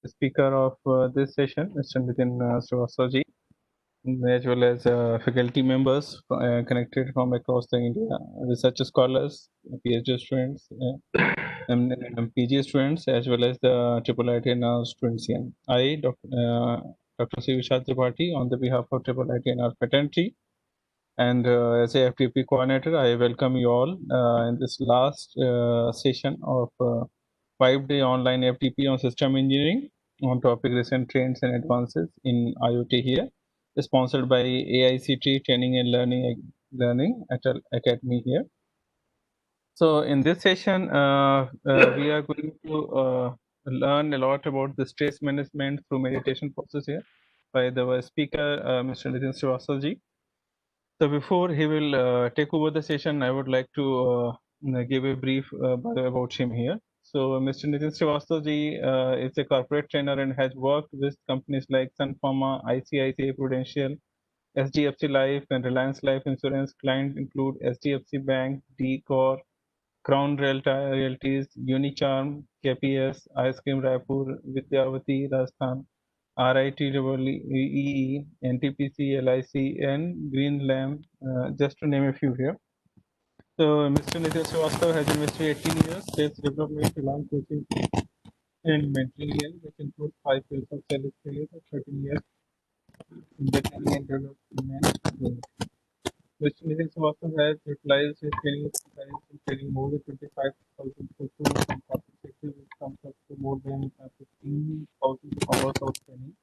speaker of this session, Mr. Nitin Srivastava, as well as faculty members connected from across the India, research scholars, PhD students, and PG students, as well as the IIIT and students here. I, Dr. C. Vishal Tripathi, on the behalf of IIIT and our fraternity, and as a FTP coordinator, I welcome you all in this last session of 5-day online FTP on system engineering on topic recent trends and advances in IoT here, sponsored by AICT Training and Learning Academy here. So in this session, we are going to learn a lot about the stress management through meditation process here by the speaker, Mr. Nitin Srivastava. So before he will take over the session, I would like to give a brief about him here. So Mr. Nitin Srivastava is a corporate trainer and has worked with companies like Sun Pharma, ICICI Prudential, SDFC Life and Reliance Life Insurance. Clients include SDFC Bank, D-Corp, Crown Realties, Unicharm, KPS, Ice Cream Raipur, Vidyavati, Rajasthan, RITEE, NTPC, LIC, and Green Lamb, just to name a few here. So, Mr. Nitin Srivastava has invested 18 years, sales development, freelance coaching, and mentoring here, which includes 5 years of sales experience and 13 years in the training and development. Mr. Nitin Srivastava has utilized his training expertise in training more than 25,000 customers in corporate sector, which comes up to more than 15,000 hours of training.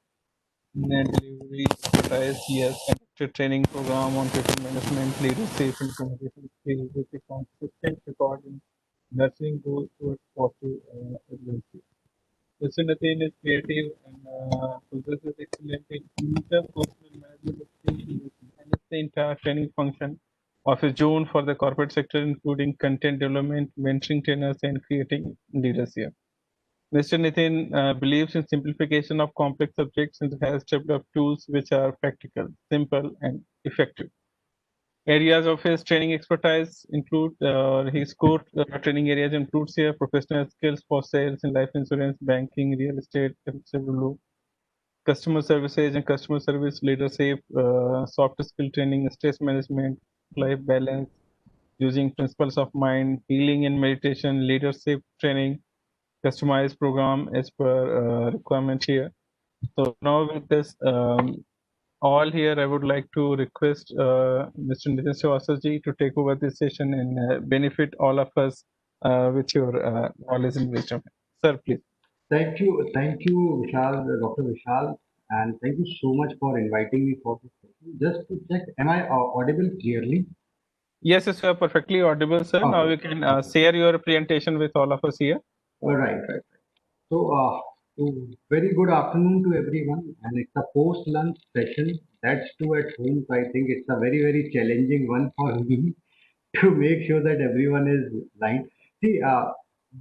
Delivery expertise. He has conducted training program on people management, leadership, and communication skills with a consistent record in nurturing goals towards positive advocacy. Mr. Nitin is creative and possesses excellent interpersonal management skills and the entire training function of his zone for the corporate sector, including content development, mentoring trainers, and creating leaders here. Mr. Nitin believes in simplification of complex subjects and has developed tools which are practical, simple, and effective. Areas of his training expertise include his core training areas includes here professional skills for sales and life insurance, banking, real estate, customer services and customer service leadership, soft skill training, stress management, life balance, using principles of mind, healing and meditation, leadership training, customized program as per requirement here. So now with this all here, I would like to request Mr. Nitin Srivastava to take over this session and benefit all of us with your knowledge and wisdom. Sir, please. Thank you, Vishal, Dr. Vishal, and thank you so much for inviting me for this session. Just to check, am I audible clearly? Yes, yes, you are perfectly audible, sir. Okay. Now you can share your presentation with all of us here. All right. So, very good afternoon to everyone, and it's a post-lunch session. That's too at home. So I think it's a very challenging one for me to make sure that everyone is lined. See,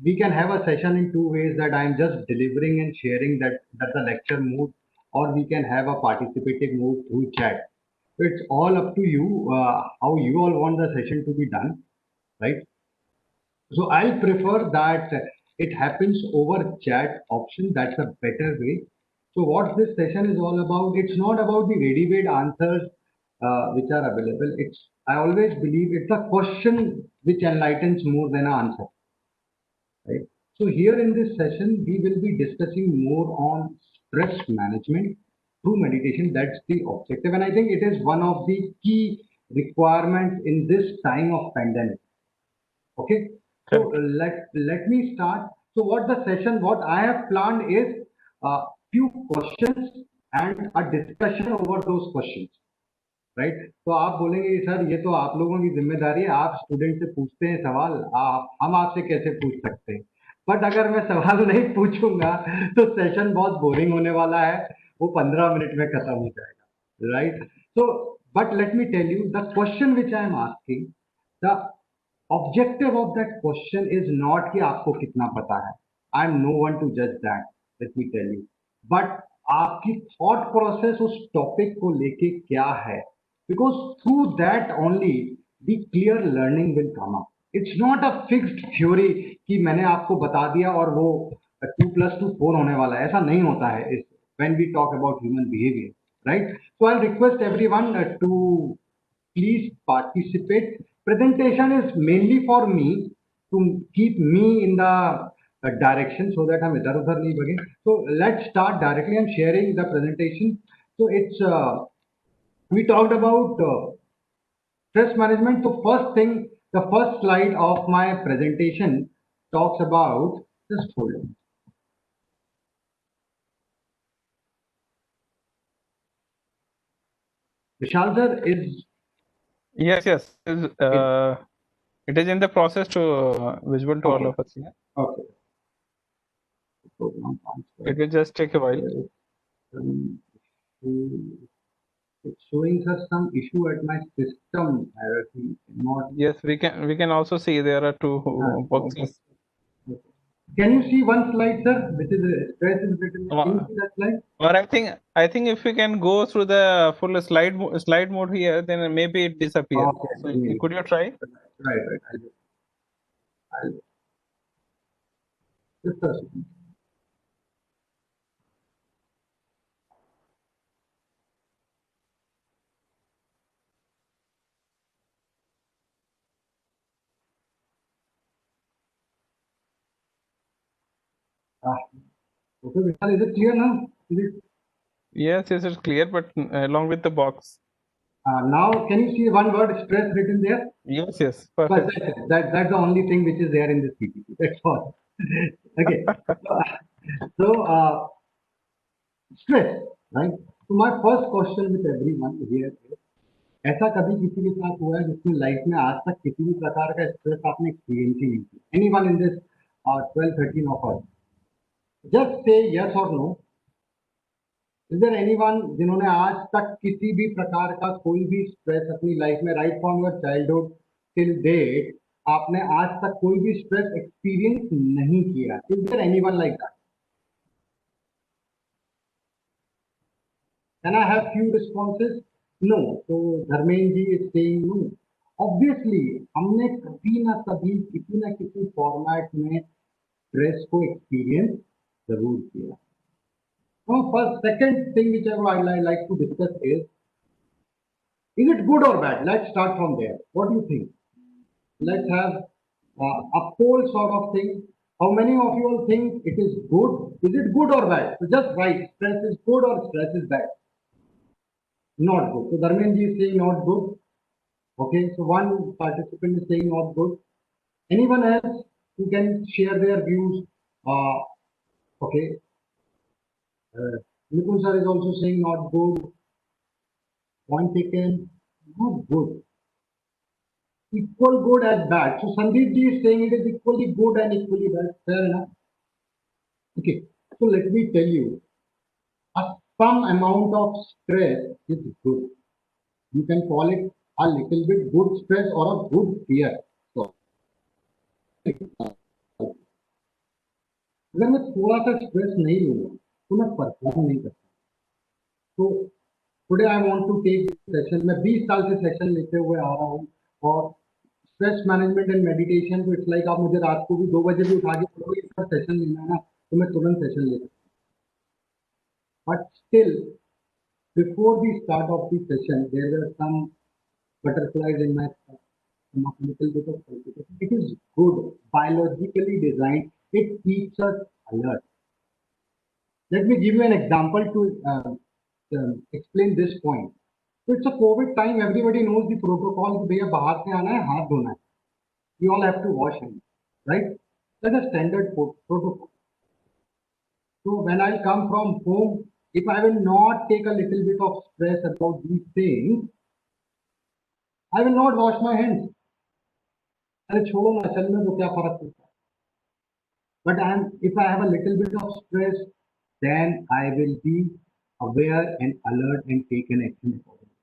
we can have a session in two ways, that I'm just delivering and sharing that's a lecture mode, or we can have a participating mode through chat. So it's all up to you how you all want the session to be done, right? So I prefer that it happens over chat option. That's a better way. So what this session is all about, it's not about the ready-made answers which are available. I always believe it's a question which enlightens more than an answer, right? So here in this session, we will be discussing more on stress management through meditation. That's the objective. And I think it is one of the key requirements in this time of pandemic. Okay, so let me start. So what I have planned is a few questions and a discussion over those questions, right? तो आप बोलेंगे sir ये तो आप लोगों की जिम्मेदारी है, आप स्टूडेंट से पूछते हैं सवाल, हम आपसे कैसे पूछ सकते हैं? बट अगर मैं सवाल नहीं पूछूंगा तो सेशन बहुत बोरिंग होने वाला है, वो 15 मिनट में खत्म हो जाएगा, right? So but let me tell you the question which I am asking, the objective of that question is not कि आपको कितना पता है. I am no one to judge that. Let me tell you. But आपकी thought process उस topic को लेके क्या है? Because through that only the clear learning will come up. It's not a fixed theory कि मैंने आपको बता दिया और वो 2+2 4 होने वाला है, ऐसा नहीं होता है when we talk about human behavior, right? So I'll request everyone to please participate. Presentation is mainly for me to keep me in the direction so that हम इधर उधर नहीं भागे. So let's start directly. I'm sharing the presentation. So it's we talked about stress management. So first thing, the first slide of my presentation talks about, just hold on. Vishal sir is. Yes, it is in the process to visible to all Okay. of us. Yeah. Okay. It will just take a while. It's showing us some issue at my system. Not. Yes, we can also see there are two boxes. Okay. Can you see one slide, sir, which is stress is written? Can you see that slide? Or I think if we can go through the full slide mode here, then maybe it disappears. Okay. So could you try? Right. I'll just a second. Okay, Vishal, is it clear now? Is it? Yes, it's clear, but along with the box. Now, can you see one word stress written there? Yes, But perfect. that's the only thing which is there in this PPT. That's all. Okay. So, stress, right? So my first question with everyone here is, ऐसा कभी किसी के साथ हुआ है जिसमें life में आज तक किसी भी प्रकार का स्ट्रेस आपने एक्सपीरियंस ही नहीं किया? Anyone in this 12, 13 of us? Just say yes or no. Is there anyone जिन्होंने आज तक किसी भी प्रकार का कोई भी स्ट्रेस अपनी लाइफ में, right from your childhood till date, आपने आज तक कोई भी स्ट्रेस एक्सपीरियंस नहीं किया? Is there anyone like that? Can I have few responses? No. So Dharmen ji is saying no. Obviously, हमने कभी ना कभी किसी ना किसी फॉर्मेट में स्ट्रेस को एक्सपीरियंस जरूर किया. Now, first, second thing which I would like to discuss is it good or bad? Let's start from there. What do you think? Let's have a poll sort of thing. How many of you all think it is good? Is it good or bad? So just write, stress is good or stress is bad. Not good. So Dharmenji is saying not good. Okay, so one participant is saying not good. Anyone else who can share their views? Okay. Nipun sir is also saying not good. Point taken. Not good. Equal good as bad. So Sandeep ji is saying it is equally good and equally bad. Fair enough. Okay. So let me tell you, some amount of stress is good. You can call it a little bit good stress or a good fear. So, अगर मैं थोड़ा सा stress नहीं लूंगा तो मैं perform नहीं कर सकता. तो today I want to take session. मैं 20 साल से सेशन लेते हुए आ रहा हूँ और स्ट्रेस मैनेजमेंट एंड मेडिटेशन को इट्स लाइक आप मुझे रात को भी 2 बजे भी उठा के बोलोगे इसका सेशन लेना है ना तो मैं तुरंत सेशन ले सकता हूँ. But still before the start of the session, there were some butterflies in my stomach, a little bit of palpitation. It is good, biologically designed. It keeps us alert. Let me give you an example to explain this point. So it's a COVID time. Everybody knows the protocol. कि भैया बाहर से आना है, हाथ धोना है. We all have to wash hands, right? That's a standard protocol. So when I come from home, if I will not take a little bit of stress about these things, I will not wash my hands. अरे छोड़ो ना, चलने दो, क्या फर्क पड़ता है. But if I have a little bit of stress, then I will be aware and alert and take an action accordingly.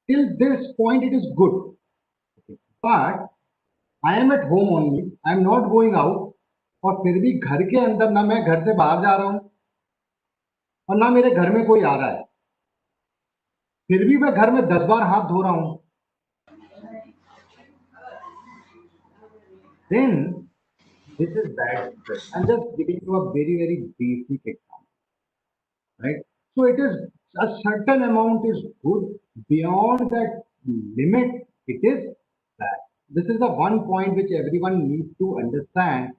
Till this point, it is good. Okay. But I am at home only. I am not going out. और फिर भी घर के अंदर ना मैं घर से बाहर जा रहा हूँ और ना मेरे घर में कोई आ रहा है, फिर भी मैं घर में 10 बार हाथ धो रहा हूँ. Then This is bad stress. I'm just giving you a very basic example, right? So it is a certain amount is good. Beyond that limit, it is bad. This is the one point which everyone needs to understand.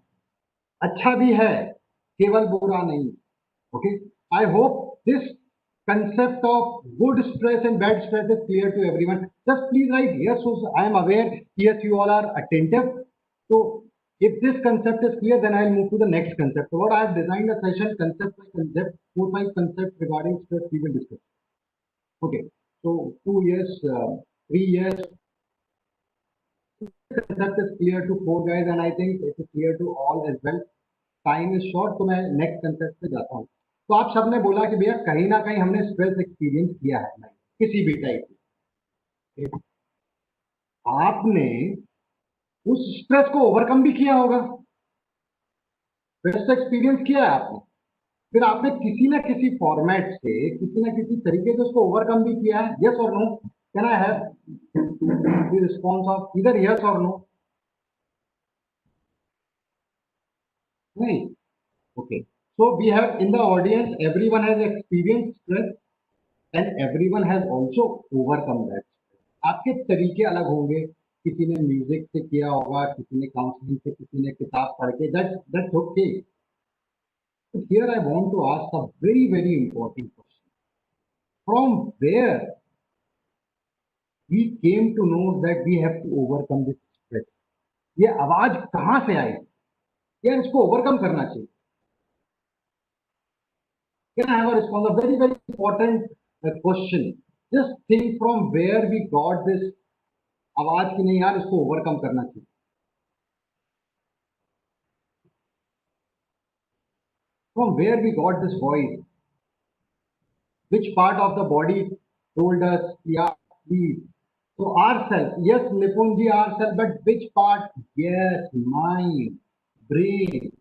अच्छा भी है, केवल बुरा नहीं. Okay. I hope this concept of good stress and bad stress is clear to everyone. Just please write yes. So I am aware. Yes, you all are attentive. So if this concept is clear, then I'll move to the next concept. So what I have designed a session concept by concept, 4 5 concepts regarding stress we will discuss. Okay. So 2 years, 3 years, concept is clear to 4 guys, and I think it is clear to all as well. Time is short, तो मैं next concept पे जाता हूँ. तो आप सबने बोला कि भैया कहीं ना कहीं हमने स्ट्रेस एक्सपीरियंस किया है लाइफ किसी भी टाइप की. आपने उस स्ट्रेस को ओवरकम भी किया होगा. स्ट्रेस एक्सपीरियंस किया है आपने, फिर आपने किसी ना किसी फॉर्मेट से किसी ना किसी तरीके से उसको ओवरकम भी किया है. यस और no? Can I have the response of इधर यस और नो? नहीं. Okay. So we have in the audience, everyone has experienced stress and everyone has also overcome that. आपके तरीके अलग होंगे. किसी ने म्यूजिक से किया होगा, किसी ने काउंसलिंग से, किसी ने किताब पढ़ के. That's okay. But here I want to ask a very important question. From where we came to know that we have to overcome this stress? ये आवाज कहाँ से आई? यार इसको ओवरकम करना चाहिए. Can I have a response? A very important question. Just think from where we got this आवाज की नहीं यार इसको ओवरकम करना चाहिए. From where we got this voice? Which part of the body told us, yeah, please? So ourself, yes, Nipunji ourself, but which part? Yes, mind, brain.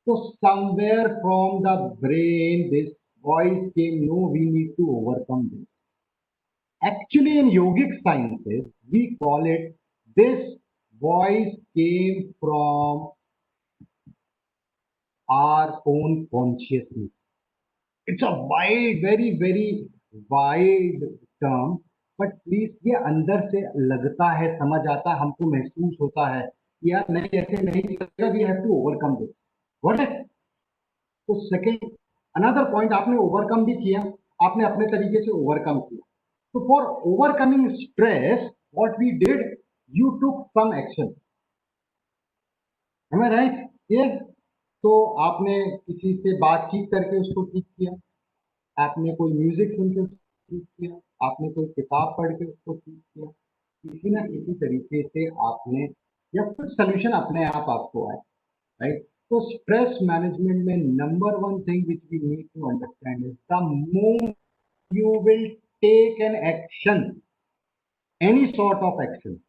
So somewhere from the brain, this voice came, no, we need to overcome this. Actually, in yogic sciences, we call it this voice came from our own consciousness. It's a wide, very wide term, but please ये अंदर से लगता है, समझ आता है, हमको महसूस होता है कि यार नहीं ऐसे नहीं चलेगा. We have to overcome this. What is? तो second, another point, आपने overcome भी किया, आपने अपने तरीके से overcome किया. So for overcoming stress, what we did, you took some action. Am I right? Yes. तो आपने किसी से बातचीत करके उसको ठीक किया, आपने कोई म्यूजिक सुनकर ठीक किया, आपने कोई किताब पढ़ के उसको ठीक किया. किसी ना किसी तरीके से आपने या कुछ सोल्यूशन अपने आप आपको आए. राइट. तो स्ट्रेस मैनेजमेंट में number one thing which we need to understand is the moment you will take an action, any sort of action,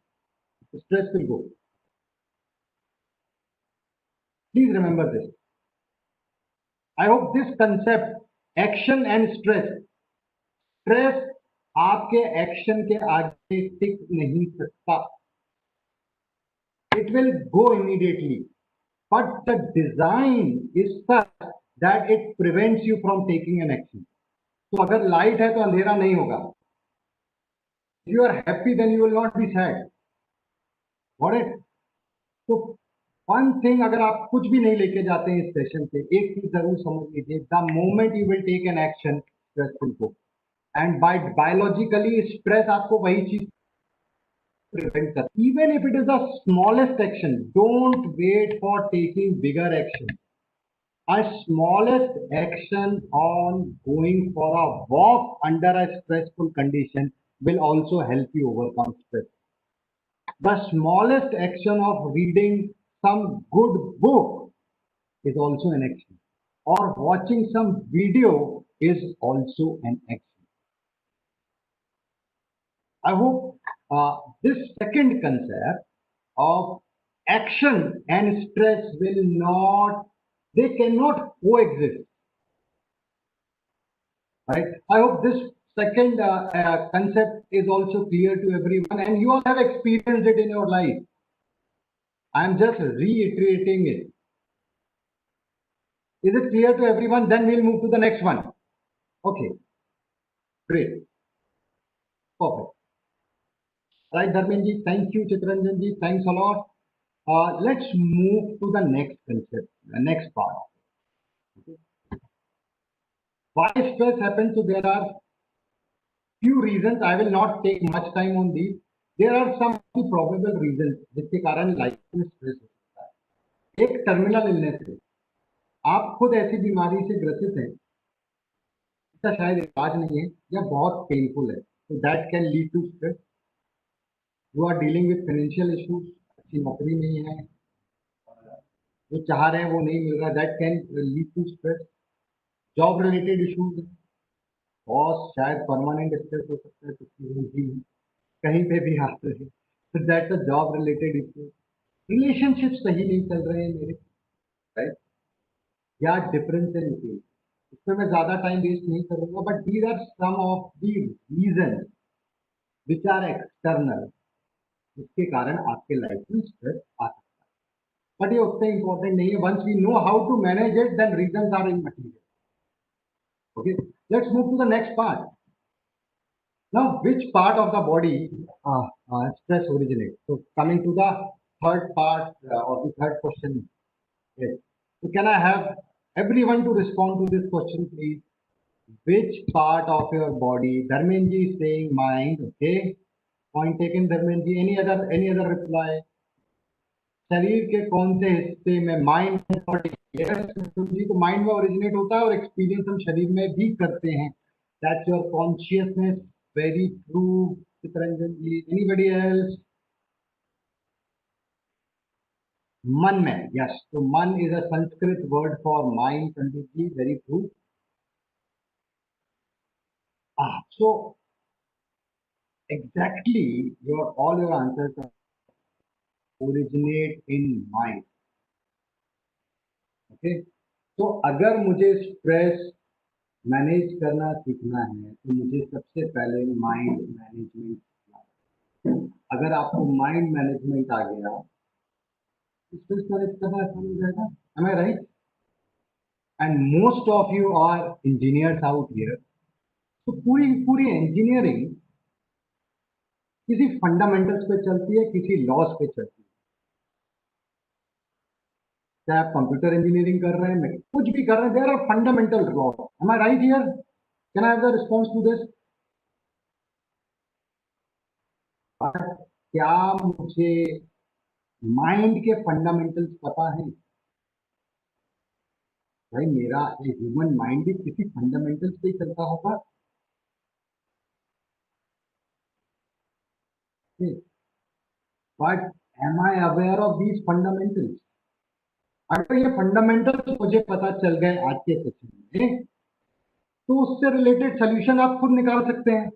stress will go. Please remember this. I hope this concept, action and stress, stress आपके action के आगे टिक नहीं सकता. It will go immediately, but the design is such that it prevents you from taking an action. तो अगर light है तो अंधेरा नहीं होगा. If you are happy, then you will not be sad. Got it? तो वन थिंग, अगर आप कुछ भी नहीं लेके जाते हैं इस सेशन से, एक चीज जरूर समझ लीजिए, the moment you will take an action, stress will go. And by biologically stress आपको वही चीज प्रिवेंट कर. Even if it is the smallest action, don't wait for taking bigger action. A smallest action on going for a walk under a stressful condition will also help you overcome stress. The smallest action of reading some good book is also an action, or watching some video is also an action. I hope this second concept of action and stress will not, they cannot coexist. Right? I hope this second concept is also clear to everyone, and you all have experienced it in your life. I am just reiterating it. Is it clear to everyone? Then we'll move to the next one. Okay, great, perfect. Right, Dharmenji, thank you. Chitranjanji, thanks a lot. Let's move to the next concept, the next part. Okay. Why stress happens? So there are few reasons. I will not take much time on these. There are some probable reasons जिसके कारण life में stress होता है. एक terminal illness है. आप खुद ऐसी बीमारी से ग्रसित हैं, इसका शायद इलाज नहीं है या बहुत पेनफुल है. So that can lead to stress. You are dealing with financial issues. अच्छी नौकरी नहीं है, जो चाह रहे हैं वो नहीं मिल रहा. That can lead to stress. Job related issues, boss शायद परमानेंट स्ट्रेस हो सकता है, कुछ भी कहीं पे भी आते हैं, तो that's a job related issue. Relationship सही नहीं चल रहे हैं मेरे, राइट, या डिफरेंस है ओपिनियन. इसमें मैं ज्यादा टाइम वेस्ट नहीं करूंगा, but these are some of the reason which are external, जिसके कारण आपके लाइफ में स्ट्रेस आ सकता है. बट ये उतना इंपॉर्टेंट नहीं है. Once we know how to manage it, then reasons are immaterial. Okay, let's move to the next part. Now, which part of the body stress originates? So, coming to the third part or the third question. Yes. So, can I have everyone to respond to this question, please? Which part of your body? Dharmenji is saying mind. Okay. Point taken, Dharmenji. Any other reply? शरीर के कौन से हिस्से में? Mind तो mind में originate होता है और एक्सपीरियंस हम शरीर में भी करते हैं. That's your consciousness. Very true, Chittaranjan ji. Anybody else? मन में. यस, तो mann is a Sanskrit word for mind. Sandeep ji, very true. So exactly your all your answers originate in mind. Okay, तो अगर मुझे स्ट्रेस मैनेज करना सीखना है तो मुझे सबसे पहले माइंड मैनेजमेंट सीखना है. अगर आपको माइंड मैनेजमेंट आ गया, स्ट्रेस मैनेज करना आसान हो जाएगा. Am I right? And most of you are engineers out here. तो पूरी इंजीनियरिंग किसी फंडामेंटल्स पे चलती है, किसी लॉस पे चलती है. चाहे आप कंप्यूटर इंजीनियरिंग कर रहे हैं, कुछ भी कर रहे हैं, there are fundamental laws. Am I right here? Can I have the response to this? क्या मुझे माइंड के फंडामेंटल्स पता है? भाई, मेरा ह्यूमन माइंड भी किसी फंडामेंटल्स पे ही चलता होगा. But am I aware of these fundamentals? अगर ये फंडामेंटल्स मुझे पता चल गए आज के सेशन में, तो उससे रिलेटेड सोल्यूशन आप खुद निकाल सकते हैं.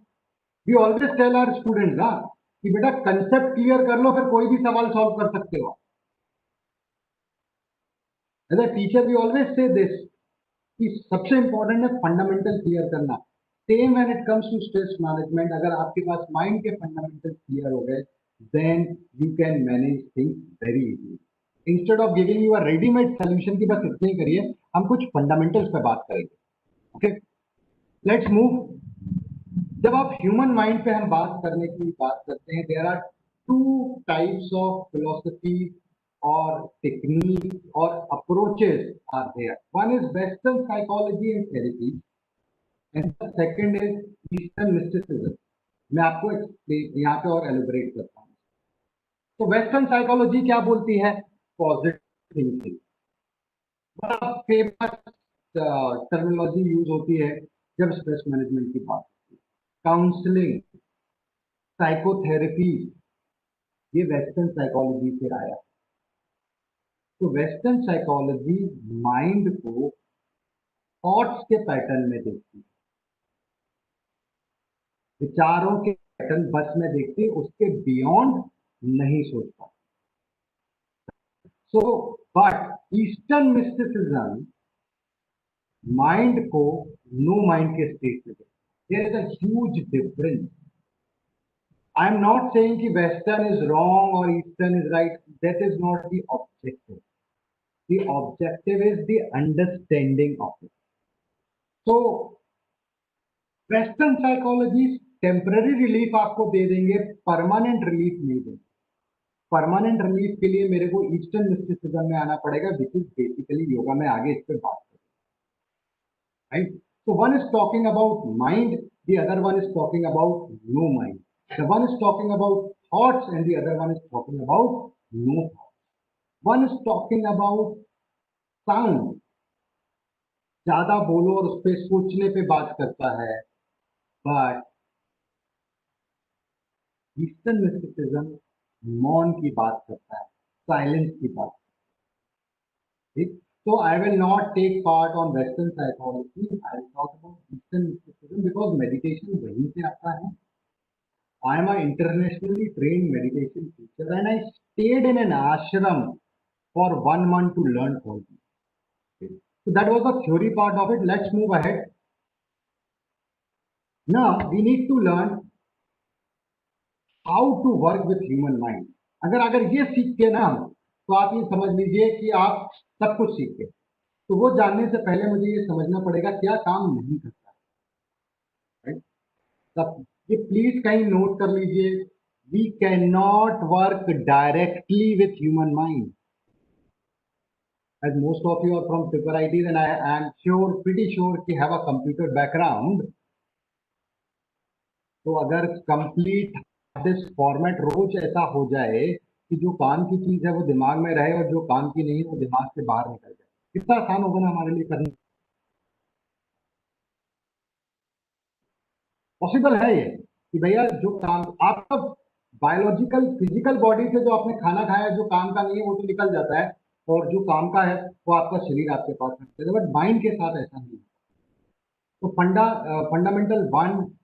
We always tell our students कि बेटा कंसेप्ट क्लियर कर लो, फिर कोई भी सवाल सॉल्व कर सकते हो. As a teacher we always say this कि सबसे इंपॉर्टेंट है फंडामेंटल क्लियर करना. Same when it comes to stress management. अगर आपके पास माइंड के फंडामेंटल क्लियर हो गए, then you can manage things very easily. Instead of giving you a readymade solution की बस इतने ही करिए, हम कुछ फंडामेंटल्स पे बात करेंगे. Okay, let's move. जब आप ह्यूमन माइंड पे हम बात करते हैं, there are two types of philosophy और टेक्निक और approaches are there. One is western psychology and therapy and the second is eastern mysticism. मैं आपको यहाँ पे और एलिब्रेट करता हूँ. तो वेस्टर्न साइकोलॉजी क्या बोलती है? Positive thinking. बड़ा फेमस टर्मिनोलॉजी यूज होती है जब स्ट्रेस मैनेजमेंट की बात होती है. काउंसलिंग, साइकोथेरेपी, ये वेस्टर्न साइकोलॉजी से आया. तो वेस्टर्न साइकोलॉजी माइंड को थॉट्स के पैटर्न में देखती है, विचारों के पैटर्न बस में देखती है, उसके बियॉन्ड नहीं सोचता. So but eastern mysticism mind को नो माइंड के स्टेट में देखती है. There is a huge difference. I am not saying कि Western is wrong or Eastern is right. That is not the objective. The objective is the understanding of it. So Western psychology temporary relief आपको दे देंगे, permanent relief नहीं देंगे. Permanent relief के लिए मेरे को eastern mysticism में आना पड़ेगा, विच इज बेसिकली योगा. में आगे इस पर बात करूँ, right. So one is talking about mind, the other one is talking about no mind. The one is talking about thoughts and the other one is talking about no thoughts. One is talking about sound. ज्यादा बोलो और उस पर सोचने पे बात करता है. बट ईस्टर्न मिस्टिसिज्म मौन की बात करता है, साइलेंस की बात. ठीक. So I will not take part on Western psychology. I will talk about Eastern mysticism because meditation वहीं से आता है. I am an internationally trained meditation teacher and I stayed in an ashram for 1 month to learn all this. Okay. So that was the theory part of it. Let's move ahead. Now we need to learn how to work with human mind. अगर ये सीख के ना, तो आप ये समझ लीजिए कि आप सब कुछ सीख गए. तो वो जानने से पहले मुझे ये समझना पड़ेगा क्या काम नहीं करता है, राइट. तब ये प्लीज कहीं नोट कर लीजिए. We can not work directly with human mind. As most of you are from super ITs and I am pretty sure कि have a computer background. तो अगर कंप्लीट दिस फॉर्मेट रोज ऐसा हो जाए कि जो काम की चीज है वो दिमाग में रहे और जो काम की नहीं है वो दिमाग से बाहर निकल जाए, कितना आसान होगा ना हमारे लिए करना. पॉसिबल है ये कि भैया जो काम आपका बायोलॉजिकल फिजिकल बॉडी से जो आपने खाना खाया, जो काम का नहीं है वो तो निकल जाता है, और जो काम का है वो आपका शरीर आपके पास रखता है. बट माइंड के साथ ऐसा नहीं. तो fundamental one,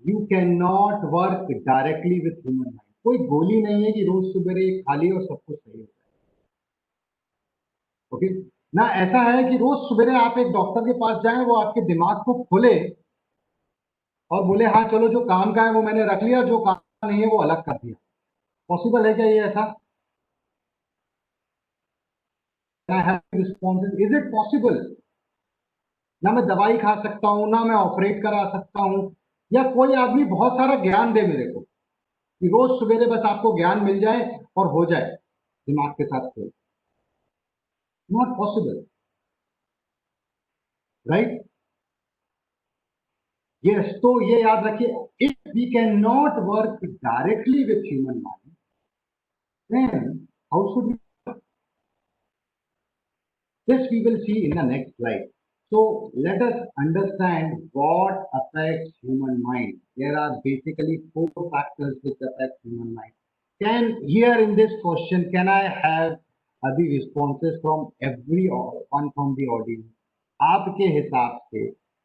you can not work directly with human mind. कोई गोली नहीं है कि रोज सुबह खा ली और सब कुछ सही हो जाए. ओके ना, ऐसा है कि रोज सुबह आप एक डॉक्टर के पास जाएं, वो आपके दिमाग को खोले और बोले हाँ चलो जो काम का है वो मैंने रख लिया, जो काम का नहीं है वो अलग कर दिया. पॉसिबल है क्या ये ऐसा? Responses, is it possible? ना मैं दवाई खा सकता हूं, ना मैं ऑपरेट करा सकता हूं, या कोई आदमी बहुत सारा ज्ञान दे मेरे को कि रोज सवेरे बस आपको ज्ञान मिल जाए और हो जाए दिमाग के साथ खेल. Not possible, right. यस. तो ये याद रखिए, if we can not work directly with human mind, then how should we? This we will see in the next slide. So let us understand what affects human mind. There are basically 4 factors which affect human mind. Can here in this question, can I have the responses from everyone from the audience? आपके हिसाब से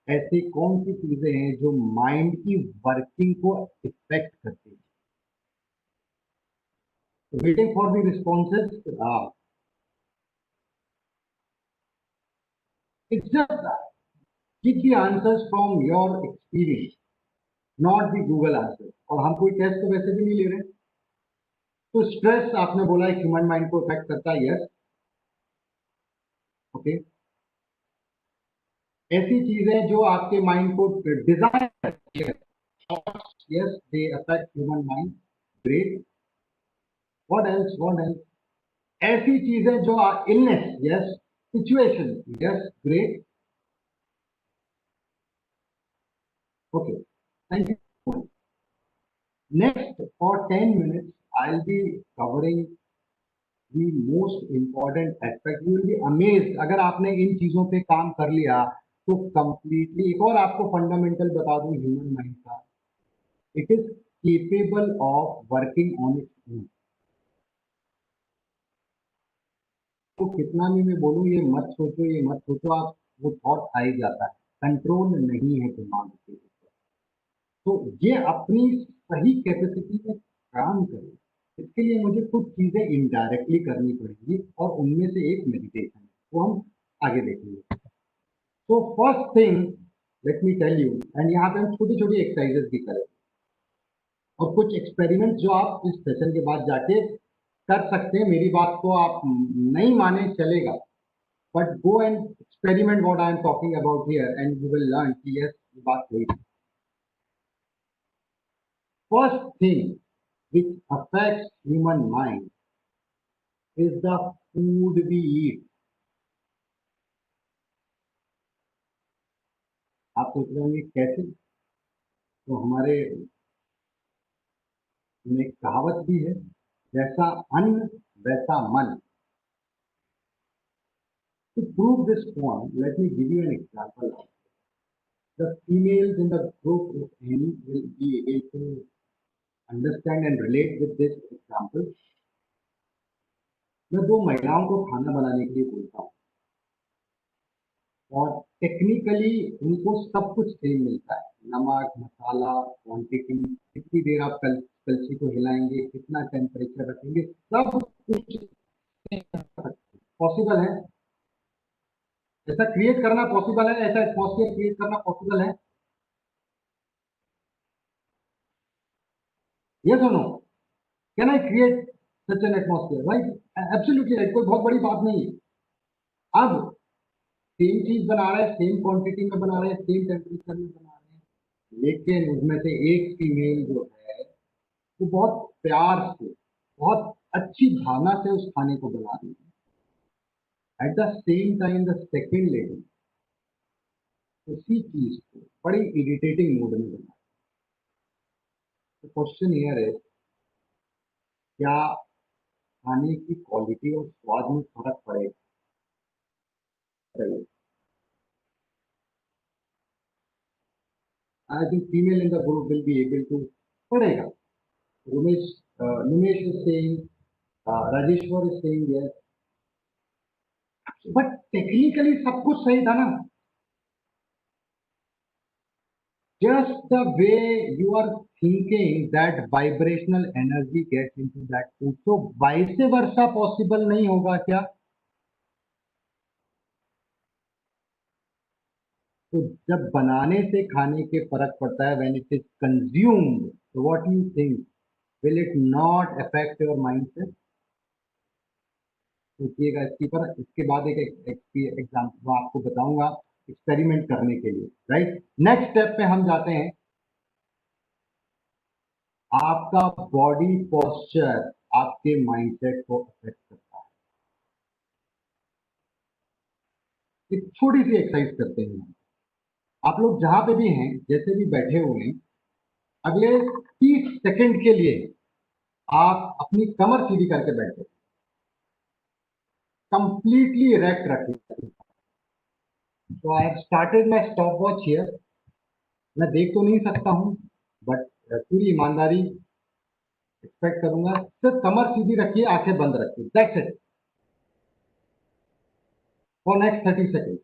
ऐसी कौन सी चीजें हैं जो mind की working को इफेक्ट करती है? Waiting for the responses. It's just give the answers from your experience, not the Google answers. और हम कोई टेस्ट तो वैसे भी नहीं ले रहे. तो स्ट्रेस आपने बोला है ह्यूमन माइंड को इफेक्ट करता है. यस. ओके. ऐसी चीजें जो आपके माइंड को डिजाइन करती है, yes they affect human mind. Great. What else? What else? ऐसी चीजें जो illness, yes. Situation, yes. Great. Okay, thank you. Next, for 10 minutes, I'll be covering the most important aspect. You will be amazed. अगर आपने इन चीजों पे काम कर लिया तो completely. एक और आपको फंडामेंटल बता दूं ह्यूमन माइंड का, it is capable of working on its own. तो कितना भी मैं बोलूं ये मत सोचो, ये मत सोचो, आप वो थॉट आ ही जाता है. कंट्रोल नहीं है दिमाग के ऊपर. तो ये अपनी सही कैपेसिटी में काम करे, इसके लिए मुझे कुछ चीजें इनडायरेक्टली करनी पड़ेगी और उनमें से एक मेडिटेशन है, वो हम आगे देखेंगे. तो first thing let me tell you, and यहाँ पे हम छोटी छोटी एक्सरसाइजेस भी करें. और कुछ एक्सपेरिमेंट जो आप इस सेशन के बाद जाके कर सकते हैं। मेरी बात को आप नहीं माने चलेगा, but go and experiment what I am talking about here and you will learn कि यस ये बात सही है। First thing which affects human mind is the food we eat. आप सोच रहे होंगे कैसे? तो हमारे में एक कहावत भी है, जैसा अन्न वैसा मन। To prove this point, let me give you an example. The females in the group, if any, will be able to understand and relate with this example. मैं दो महिलाओं को खाना बनाने के लिए बोलता हूँ और टेक्निकली उनको सब कुछ सेम मिलता है, नमक, मसाला, क्वांटिटी, कितनी देर आप कलछी को हिलाएंगे, कितना टेम्परेचर रखेंगे, सब कुछ पॉसिबल है। ऐसा क्रिएट करना पॉसिबल है, ऐसा एटमॉस्फेयर क्रिएट करना पॉसिबल है। यस और no? Can I create such an atmosphere? Right, absolutely right, कोई बहुत बड़ी बात नहीं है। अब सेम चीज बना रहे हैं, सेम क्वांटिटी में बना रहे हैं, सेम टेम्परेचर में बना रहे हैं, लेकिन उसमें से एक फीमेल जो है वो बहुत प्यार से, बहुत अच्छी भावना से उस खाने को बना रही है। At the same time the second lady उसी चीज को बड़ी इरिटेटिंग मूड में बना। तो क्वेश्चन हियर है, क्या खाने की क्वालिटी और स्वाद में फर्क पड़ेगा? I think female in the group will be able to, पड़ेगा। Ramesh, Nimesh is saying, Rajeshwar is saying yes, but technically सब कुछ सही था ना? Just the way you are thinking that vibrational energy gets into that food, so vice versa possible नहीं होगा क्या? तो जब बनाने से खाने के फर्क पड़ता है, when it is consumed, so what do you think? Will it not affect your mindset? सोचिएगा इसके पर। इसके बाद एक एग्जाम्पल आपको बताऊंगा एक्सपेरिमेंट करने के लिए। राइट, नेक्स्ट स्टेप पे हम जाते हैं। आपका बॉडी पोस्चर आपके माइंडसेट को अफेक्ट करता है। एक छोटी सी एक्सरसाइज करते हैं। आप लोग जहां पे भी हैं, जैसे भी बैठे हुए हैं, अगले 30 सेकंड के लिए आप अपनी कमर सीधी करके बैठे, कंप्लीटली इरेक्ट रखिए। तो I have started my stop watch here. मैं देख तो नहीं सकता हूं, बट पूरी ईमानदारी एक्सपेक्ट करूंगा। सिर्फ कमर सीधी रखिए, आंखें बंद रखिए, that's it, for next 30 second.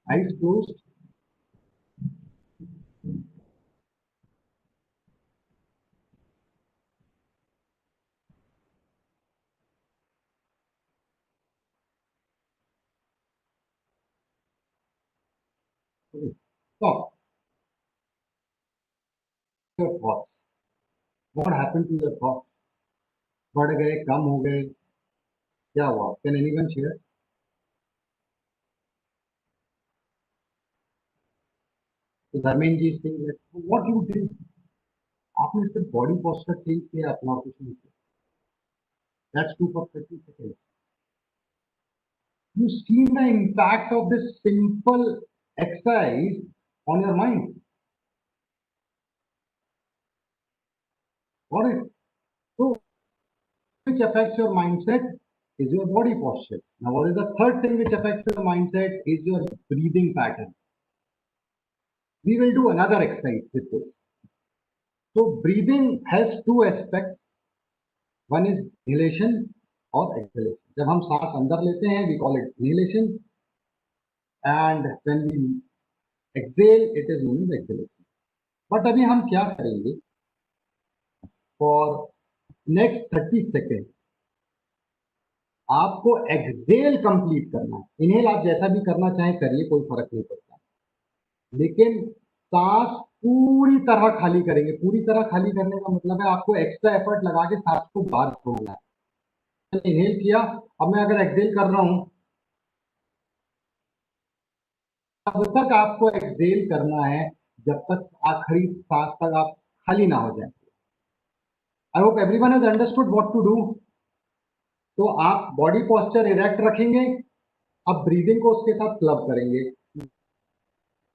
Eyes closed. Stop your thoughts. What happened to your thoughts? बढ़ गए, कम हो गए, क्या हुआ? Can anyone share? तो Dharmendra ji Singh, what you did? आपने सिर्फ बॉडी पोस्चर चेंज किया अपना, और कुछ नहीं किया। That's two for 30 second. You see the impact of this simple exercise on your mind. Got it? So, which affects your mindset is your body posture. Now, what is the third thing which affects your mindset is your breathing pattern. We will do another exercise with this. So, breathing has two aspects. One is inhalation or exhalation. जब हम सांस अंदर लेते हैं, we call it inhalation, and when we exhale, it is known as exhalation. But अभी हम क्या करेंगे? For next 30 seconds, आपको एक्सेल कंप्लीट करना है। इनहेल आप जैसा भी करना चाहें करिए, कोई फर्क नहीं पड़ता, लेकिन सांस पूरी तरह खाली करेंगे। पूरी तरह खाली करने का मतलब है आपको एक्स्ट्रा एफर्ट लगा के सांस को बाहर छोड़ना है। इनहेल किया, अब मैं अगर एक्सेल कर रहा हूं, तब तक आपको एक्सेल करना है जब तक आखिरी सांस तक आप खाली ना हो जाए। I hope everyone has understood what to do. तो आप बॉडी पोस्चर इरेक्ट रखेंगे, अब ब्रीदिंग को उसके साथ क्लब करेंगे,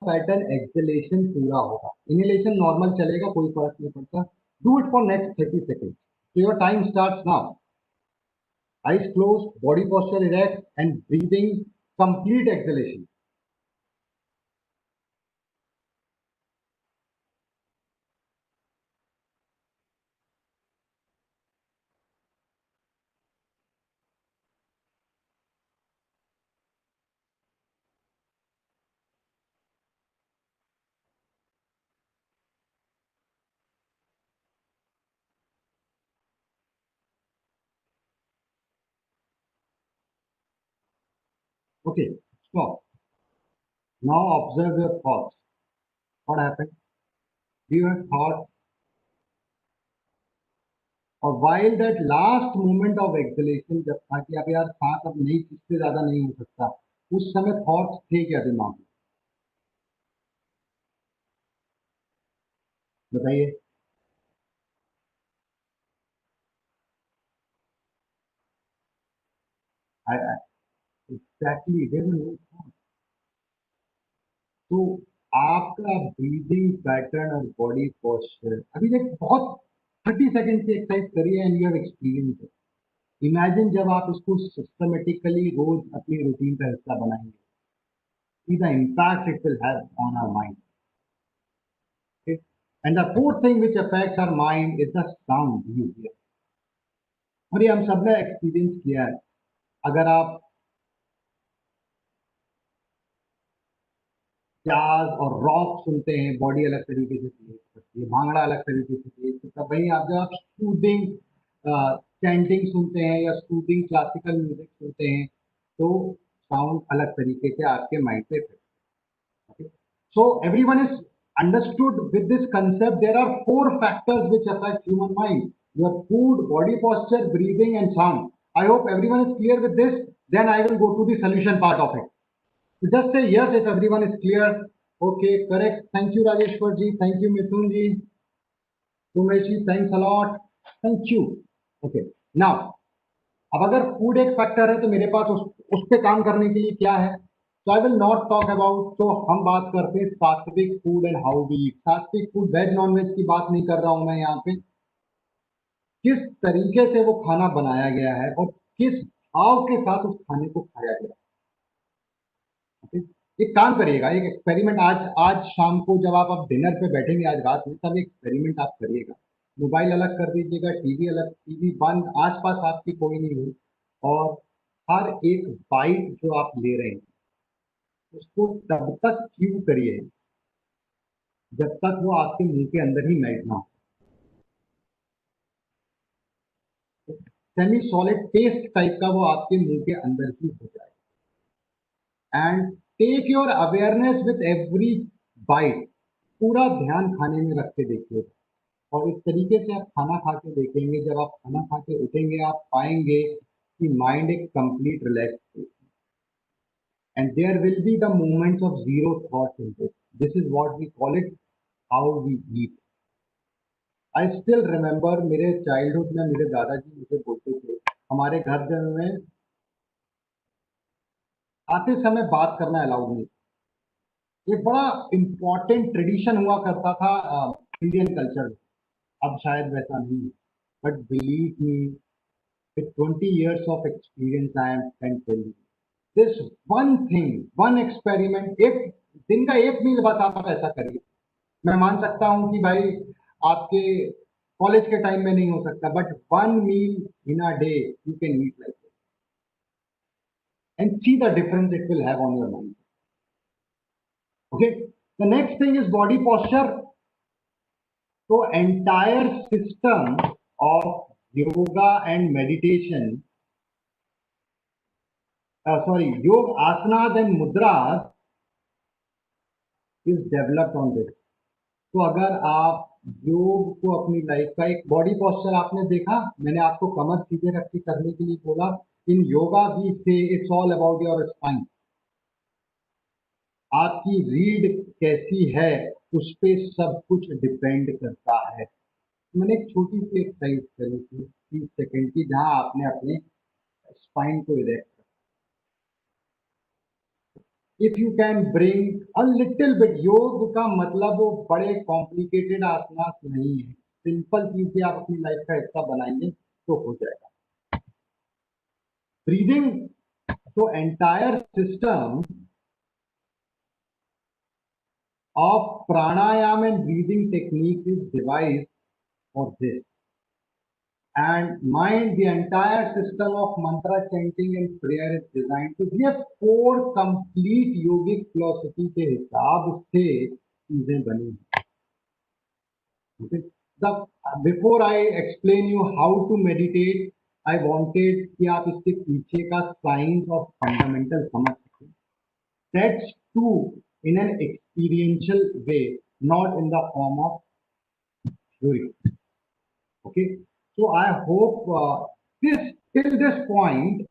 पैटर्न एक्सेलेशन पूरा होगा। इनहेलेशन नॉर्मल चलेगा, कोई फर्क नहीं पड़ता। Do it for next 30 second. So your time starts now. Eyes closed, body posture erect, and breathing complete exhalation. Okay, stop. Now observe your thoughts. What happened? Do you have thoughts? और while that last moment of exhalation, जब था कि अब यार सांस अब नहीं, इससे ज्यादा नहीं हो सकता, उस समय थॉट्स थे क्या दिमाग में? बताइए। Exactly, there were no thought. तो आपका ब्रीदिंग पैटर्न और बॉडी पोस्चर अभी देख बहुत 30 सेकंड की एक्सरसाइज करिए and you have experience. Imagine जब आप इसको सिस्टमेटिकली रोज अपनी रूटीन का हिस्सा बनाएंगे, see the impact it will have on our mind. Okay? And the fourth thing which affects our mind is the sound you hear. और ये हम सब ने एक्सपीरियंस किया है। अगर आप जैज और रॉक सुनते हैं, बॉडी अलग तरीके से क्रिएट करती है, भांगड़ा अलग तरीके से क्रिएट करता है। वहीं आप जब आप सूदिंग चैंटिंग सुनते हैं या सूदिंग क्लासिकल म्यूजिक सुनते हैं, तो साउंड अलग तरीके से आपके माइंड पे effect. Okay. So everyone is understood with this concept. There are four factors which affect human mind: your food, body posture, breathing, and sound. I hope everyone is clear with this. Then I will go to the solution part of it. So just say yes if everyone is clear. Okay, correct. Thank you, Rajeshwar ji. Thank you, Mithun ji. Sumesh ji, thanks a lot. Thank you. Okay. Now, अब अगर food एक factor है तो मेरे पास उस पे काम करने के लिए क्या है? So I will not talk about, तो हम बात करते हैं sattvic food and how we eat. Sattvic food veg non veg की बात नहीं कर रहा हूं मैं यहाँ पे, किस तरीके से वो खाना बनाया गया है और किस भाव के साथ उस खाने को खाया गया है। एक काम करिएगा, एक एक्सपेरिमेंट आज आज शाम को जब आप अब डिनर पे बैठेंगे आज रात में, तब एक एक्सपेरिमेंट आप करिएगा। मोबाइल अलग कर दीजिएगा, टीवी अलग, टीवी बंद, आसपास आपकी कोई नहीं हो, और हर एक बाइट जो आप ले रहे हैं उसको तब तक च्यू करिए जब तक वो आपके मुंह के अंदर ही मेल्ट ना हो। सेमी सॉलिड पेस्ट टाइप का वो आपके मुंह के अंदर ही हो जाए। And take your awareness with every bite. पूरा ध्यान खाने में रख के देखिए, और इस तरीके से आप खाना खा के देखेंगे, जब आप खाना खा के उठेंगे आप पाएंगे कि माइंड एक complete relax, and there will be the moments of zero thoughts in this. This is what we call it how we eat. I still remember मेरे चाइल्डहुड में मेरे दादाजी मुझे बोलते थे, हमारे घर में आते समय बात करना अलाउड नहीं। एक बड़ा इंपॉर्टेंट ट्रेडिशन हुआ करता था इंडियन कल्चर में। अब शायद वैसा नहीं है, but believe me, with 20 years of experience I can tell you this one thing, one experiment, एक दिन का एक मील बस आप ऐसा करिए। मैं मान सकता हूं कि भाई आपके कॉलेज के टाइम में नहीं हो सकता, but one meal in a day you can eat like this and see the difference it will have on your mind. Okay, the next thing is body posture. तो entire system of yoga and meditation Yoga asanas and mudras is developed on this. तो अगर आप योग को अपनी life का एक body posture आपने देखा, मैंने आपको कमर सीधे रख के करने के लिए बोला. इन योगा वी से it's all about your spine. आपकी रीढ़ कैसी है उस पे सब कुछ डिपेंड करता है. मैंने एक छोटी सी एक्सरसाइज करी थी 30 सेकंड की, जहां आपने अपने स्पाइन को erect. If you can bring a little bit, योग का मतलब वो बड़े कॉम्प्लिकेटेड आसनास नहीं है. सिंपल चीजें आप अपनी लाइफ का हिस्सा बनाएंगे तो हो जाएगा. ब्रीदिंग, तो entire system of pranayama and breathing technique is devised for this. And mind, the entire system of mantra chanting and prayer is designed to give 4 complete yogic philosophy के हिसाब से चीजें बनी हैं. Okay? Before I explain you how to meditate, I wanted कि आप इसके पीछे का science of fundamental समझ सकें. That's too in an experiential way, not in the form of theory. Okay, so I hope this till this point,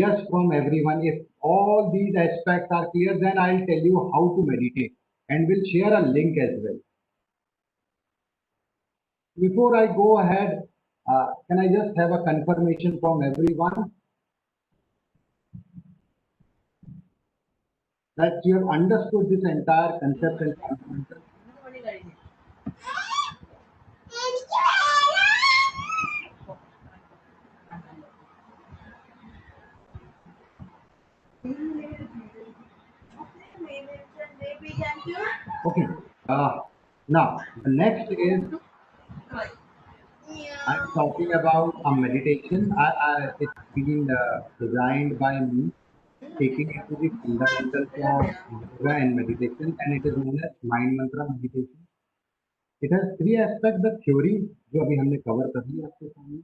yes from everyone. If all these aspects are clear, then I'll tell you how to meditate, and we'll share a link as well. Before I go ahead, can I just have a confirmation from everyone that you have understood this entire concept and fundamental? Okay. Now the next is I'm talking about a meditation. It's been designed by me, taking into the fundamentals of yoga and meditation, and it is known as mind mantra meditation. It has 3 aspects. The theory, जो अभी हमने cover कर लिया आपके सामने.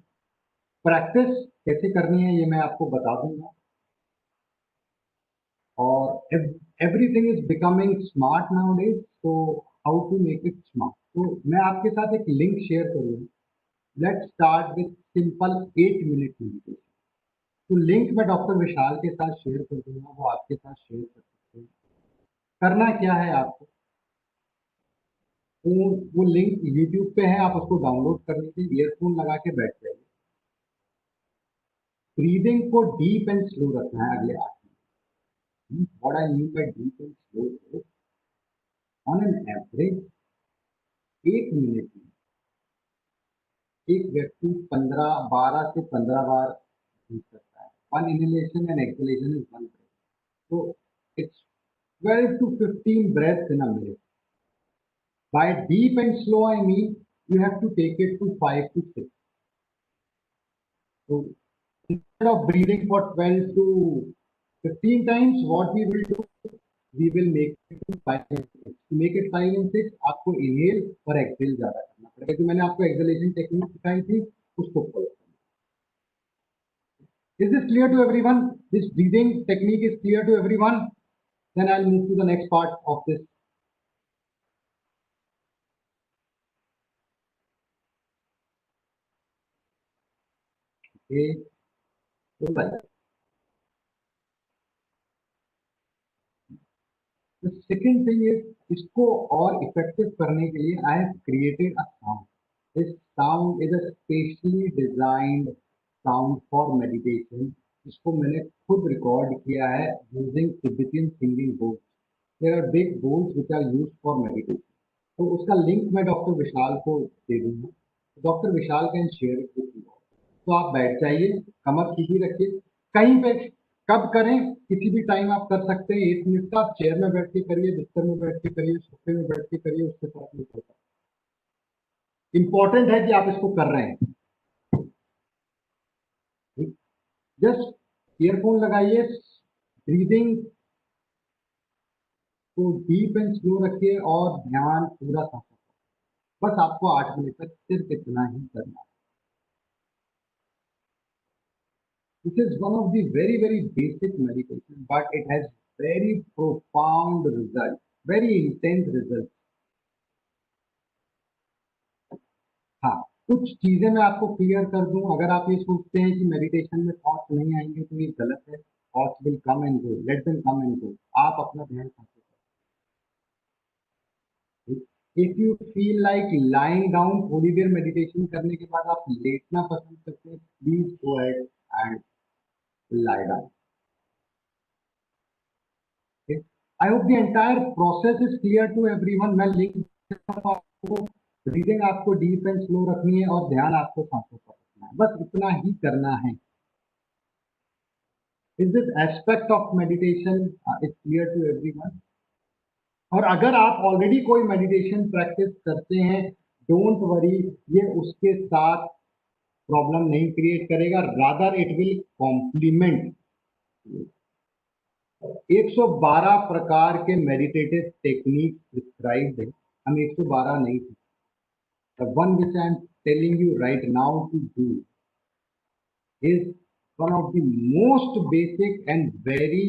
Practice कैसे करनी है ये मैं आपको बता दूंगा. और everything is becoming smart nowadays, so how to make it smart. तो मैं आपके साथ एक link share करूँगा. Let's start with simple 8-minute meditation. तो लिंक मैं डॉक्टर विशाल के साथ शेयर कर दूंगा, वो आपके साथ शेयर कर सकते हैं. करना क्या है आपको, तो वो लिंक यूट्यूब पे है, आप उसको डाउनलोड करने के लिए ईयरफोन लगा के बैठ जाइए. ब्रीदिंग को डीप एंड स्लो रखना है अगले 8 minute. What I mean by deep and slow is, on an average 1 minute में एक व्यक्ति 12 से 15 बार ब्रीथ करता है. One inhalation and exhalation is one breath. तो it's 12 to 15 breaths in a minute. By deep and slow, I mean you have to take it to 5 to 6. So instead of breathing for 12 to 15 times, what we will do, we will make it to 5 and 6. To make it 5 and 6, आपको inhale और exhale ज़्यादा करना पड़ेगा. जो मैंने आपको exhalation technique सिखाई थी, उसको follow करना. Is this clear to everyone? This breathing technique is clear to everyone? Then I'll move to the next part of this. Okay. So, the second thing is, इसको और इफेक्टिव करने के लिए I have created a sound. This sound is a specially designed sound for meditation. इसको मैंने खुद record किया है using Tibetan singing bowls. There are big bowls which are used for meditation. तो उसका लिंक मैं डॉक्टर विशाल को दे दूंगा. Doctor Vishal can share it with you. तो आप बैठ जाइए, कमर सीधी रखिए, कहीं पे कब करें, किसी भी टाइम आप कर सकते हैं. 1 मिनट का आप चेयर में बैठ के करिए, बिस्तर में बैठ के करिए, सोफे में बैठ के करिए, उससे फर्क नहीं पड़ता. इंपॉर्टेंट है कि आप इसको कर रहे हैं. जस्ट ईयरफोन लगाइए, ब्रीदिंग को डीप एंड स्लो रखिए और ध्यान पूरा सांसों पर. बस आपको 8 मिनट तक सिर्फ इतना ही करना है. This is one of the very, very basic meditation, but it has very profound results, very intense results. हाँ, कुछ चीजें मैं आपको क्लियर कर दूं. अगर आप ये सोचते हैं कि मेडिटेशन में थॉट्स नहीं आएंगे तो ये गलत है. Thoughts will come and go, let them come and go. आप अपना ध्यान रखें. If you feel like lying down, थोड़ी देर मेडिटेशन करने के बाद आप लेटना पसंद करते हैं, please go ahead and lie down. Okay? I hope the entire process is clear to everyone. मैं लिंक आपको, ब्रीदिंग आपको डीप एंड स्लो रखनी है और ध्यान आपको सांसों पर रखना है, बस इतना ही करना है. Is this aspect of meditation is clear to everyone? और अगर आप ऑलरेडी कोई मेडिटेशन प्रैक्टिस करते हैं, डोंट वरी, ये उसके साथ प्रॉब्लम नहीं क्रिएट करेगा, रादर इट विल कॉम्प्लीमेंट. 112 प्रकार के मेडिटेटिव टेक्निक प्रिस्क्राइब्ड है. हम 112 नहीं थे. The one which I am telling you right now to do is one of the most basic and very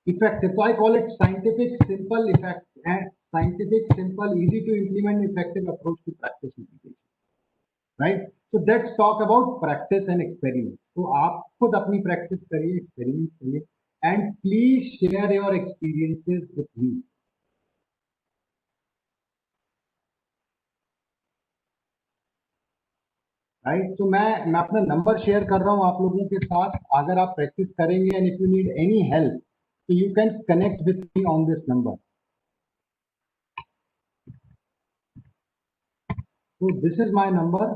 effective. So I call it scientific, simple, effect and scientific, simple, easy to implement, effective approach to practice meditation. Right? So let's talk about practice and experiment. So आप खुद अपनी practice करिए, experiment करिए, and please share your experiences with me. Right? So मैं अपना number share कर रहा हूँ आप लोगों के साथ. अगर आप प्रैक्टिस करेंगे and if you need any help, so you can connect with me on this number. So this is my number.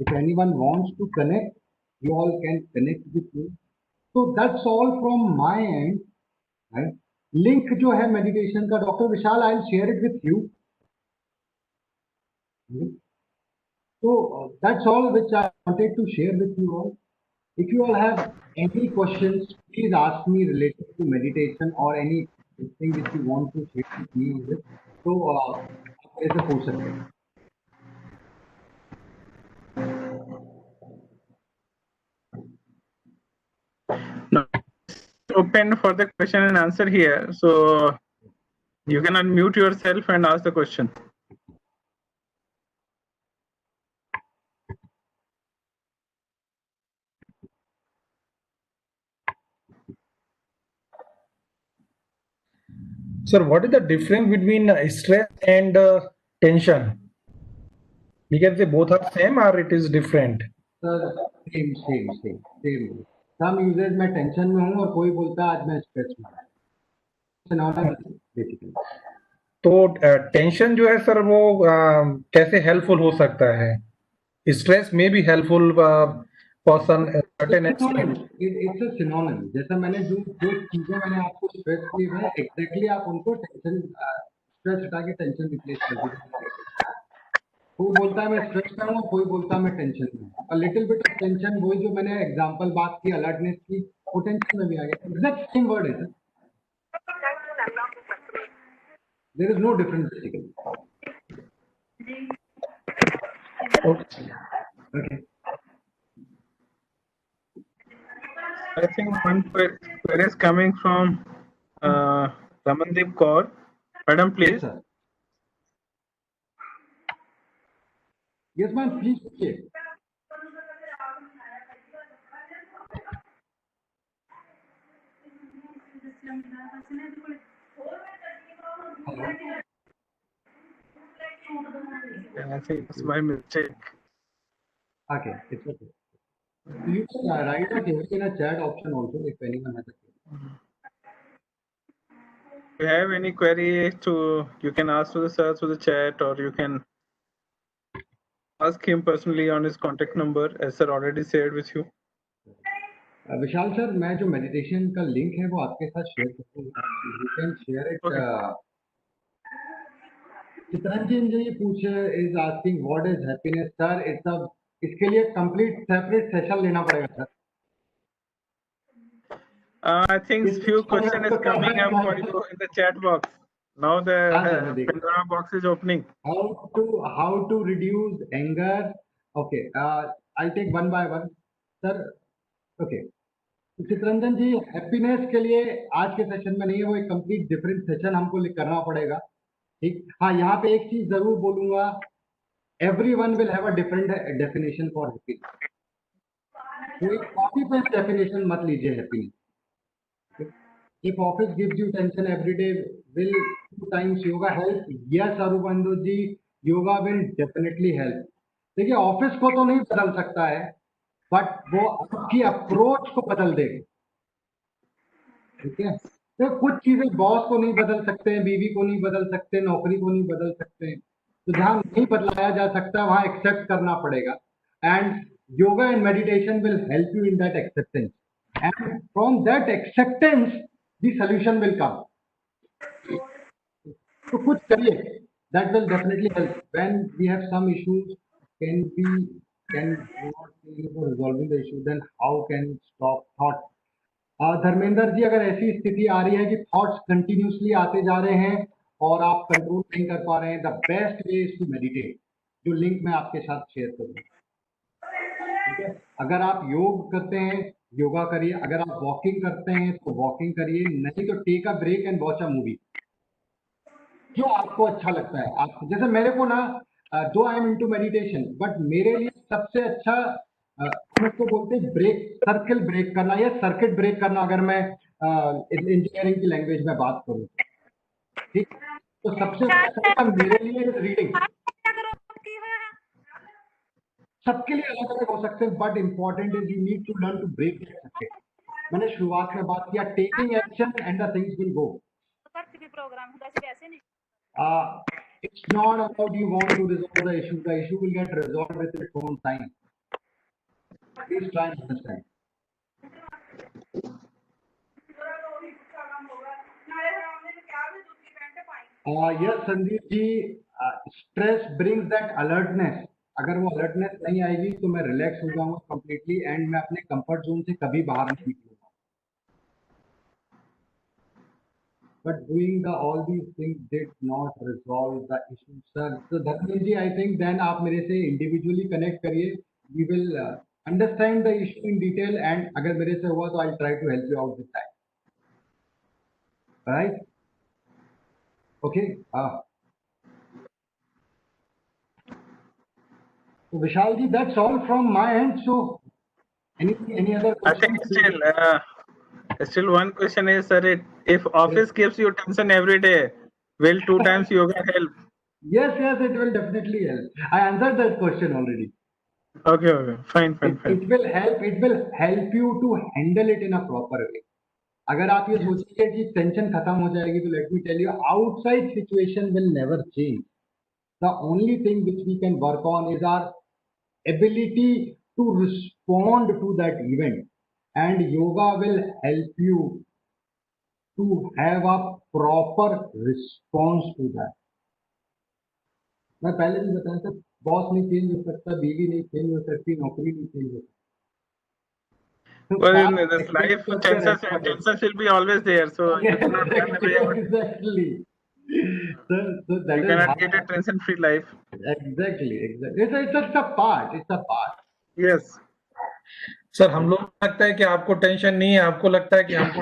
If anyone wants to connect, you all can connect with me. So that's all from my end. Right? Link जो है meditation का, Dr. Vishal, I'll share it with you. So that's all which I wanted to share with you all. If you all have any questions, please ask me related to meditation or anything which you want to share with me on this. So आप ऐसे पूछ सकते हैं. No, open for the question and answer here, so you can unmute yourself and ask the question. Sir, what is the difference between stress and tension? We can say both are same or it is different? Sir, same. Some users में tension में हूँ और कोई बोलता है आज मैं stress में हूँ. बेसिकली तो टेंशन जो है सर वो कैसे हेल्पफुल हो सकता है? स्ट्रेस में भी helpful person certain extent. It's a synonym. जैसा मैंने जो चीजें मैंने आपको स्ट्रेस की है, एग्जैक्टली आप उनको टेंशन, स्ट्रेस हटा के टेंशन रिप्लेस कर दीजिए. कोई बोलता है मैं स्ट्रेस में हूँ, कोई बोलता है मैं टेंशन में हूँ. A little bit of tension, वही जो मैंने एग्जांपल बात की अलर्टनेस की, वो टेंशन में भी आ गया. एग्जैक्ट सेम वर्ड है. There is no difference basically. Okay. I think one query is coming from Ramandeep Kaur. Madam, please. Yes, sir. Yes, ma'am, please. Okay. Hello. I think it's my mistake. Okay, it's okay. You can write a query in a chat option also if anyone has a query. If you have any query, you can ask to the sir through the chat, or you can ask him personally on his contact number, as sir already shared with you. Vishal sir, मैं जो meditation का link है वो आपके साथ share करता हूँ. You can share it. Chittaranjan जो ये पूछे is asking what is happiness. Sir, इसके लिए कंप्लीट सेपरेट सेशन लेना पड़ेगा sir. I think few questions is coming up for you in the chat box. Now the Pandora box is opening. How to reduce anger. Okay, I'll take one by one. Sir okay, Chitranjan ji happiness के लिए आज के session में नहीं है, वो एक complete different session हमको करना पड़ेगा, ठीक। हाँ, यहाँ पे एक चीज जरूर बोलूंगा, everyone will have a different definition for happiness. कोई कॉपी पेस्ट डेफिनेशन मत लीजिए happiness. If office gives you tension every day, will 2 times yoga help? Yes, Arubandu ji, yoga will definitely help. देखिए, ऑफिस को तो नहीं बदल सकता है, बट वो आपकी अप्रोच को बदल देगा, ठीक है। तो कुछ चीजें बॉस को नहीं बदल सकते हैं, बीवी को नहीं बदल सकते, नौकरी को नहीं बदल सकते हैं, तो जहां नहीं बदलाया जा सकता वहां एक्सेप्ट करना पड़ेगा, and yoga and meditation will help you in that acceptance, and from that acceptance the solution will come. तो कुछ करिए, that will definitely help. When we have some issues, can not see for resolving the issue, then how can stop thought? Dharmendra ji, अगर ऐसी स्थिति आ रही है कि thoughts continuously आते जा रहे हैं और आप कंट्रोल नहीं कर पा रहे हैं, the best way is to meditate, जो लिंक मैं आपके साथ शेयर करूंगा, ठीक है। अगर आप योग करते हैं, योगा करिए, अगर आप वॉकिंग करते हैं तो वॉकिंग करिए, नहीं तो take a break and watch a movie, जो आपको अच्छा लगता है। आप जैसे मेरे को ना, दो I am into meditation, but मेरे लिए सबसे अच्छा हम उसको बोलते हैं ब्रेक, सर्किल ब्रेक करना या सर्किट ब्रेक करना, अगर मैं इंजीनियरिंग की लैंग्वेज में बात करूं, ठीक। तो सबसे अच्छा मेरे लिए रीडिंग, सबके लिए अलग अलग हो सकते हैं, but important is you need to learn to break that circuit. मैंने शुरुआत में बात किया, taking action and the things will go. It's not about you want to resolve the issue. The issue will get resolved with its own time. Please try and understand. Yes, Sandeep ji, stress brings that alertness. अगर वो alertness नहीं आएगी तो मैं relax हो जाऊंगा completely and मैं अपने comfort zone से कभी बाहर नहीं निकलूंगा। But doing all these things did not resolve the issue, sir. So Dharmesh ji, I think then आप मेरे से individually connect करिए. We will understand the issue in detail, and अगर मेरे से हुआ तो I'll try to help you out with that. Right? Okay. So Vishal ji, that's all from my end. So any other questions? I think still one question is, sir, if office gives you tension every day, will 2 times yoga help? Yes, it will definitely help. I answered that question already. Okay, fine. It will help you to handle it in a proper way. अगर आप ये सोचिए कि tension खत्म हो जाएगी, तो let me tell you, outside situation will never change. The only thing which we can work on is our ability to respond to that event, and yoga will help you to have a proper response to that. मैं पहले भी बताया था, boss नहीं change हो सकता, बीवी नहीं चेंज हो सकती, नौकरी नहीं चेंज हो सकती. Well, in this life, tensions will be always there, so you cannot run away. Exactly. So that You cannot get a tension-free life. Exactly. It's a part. It's a part. Yes. Sir, हम लोग को लगता है कि आपको tension नहीं है, आपको लगता है कि हमको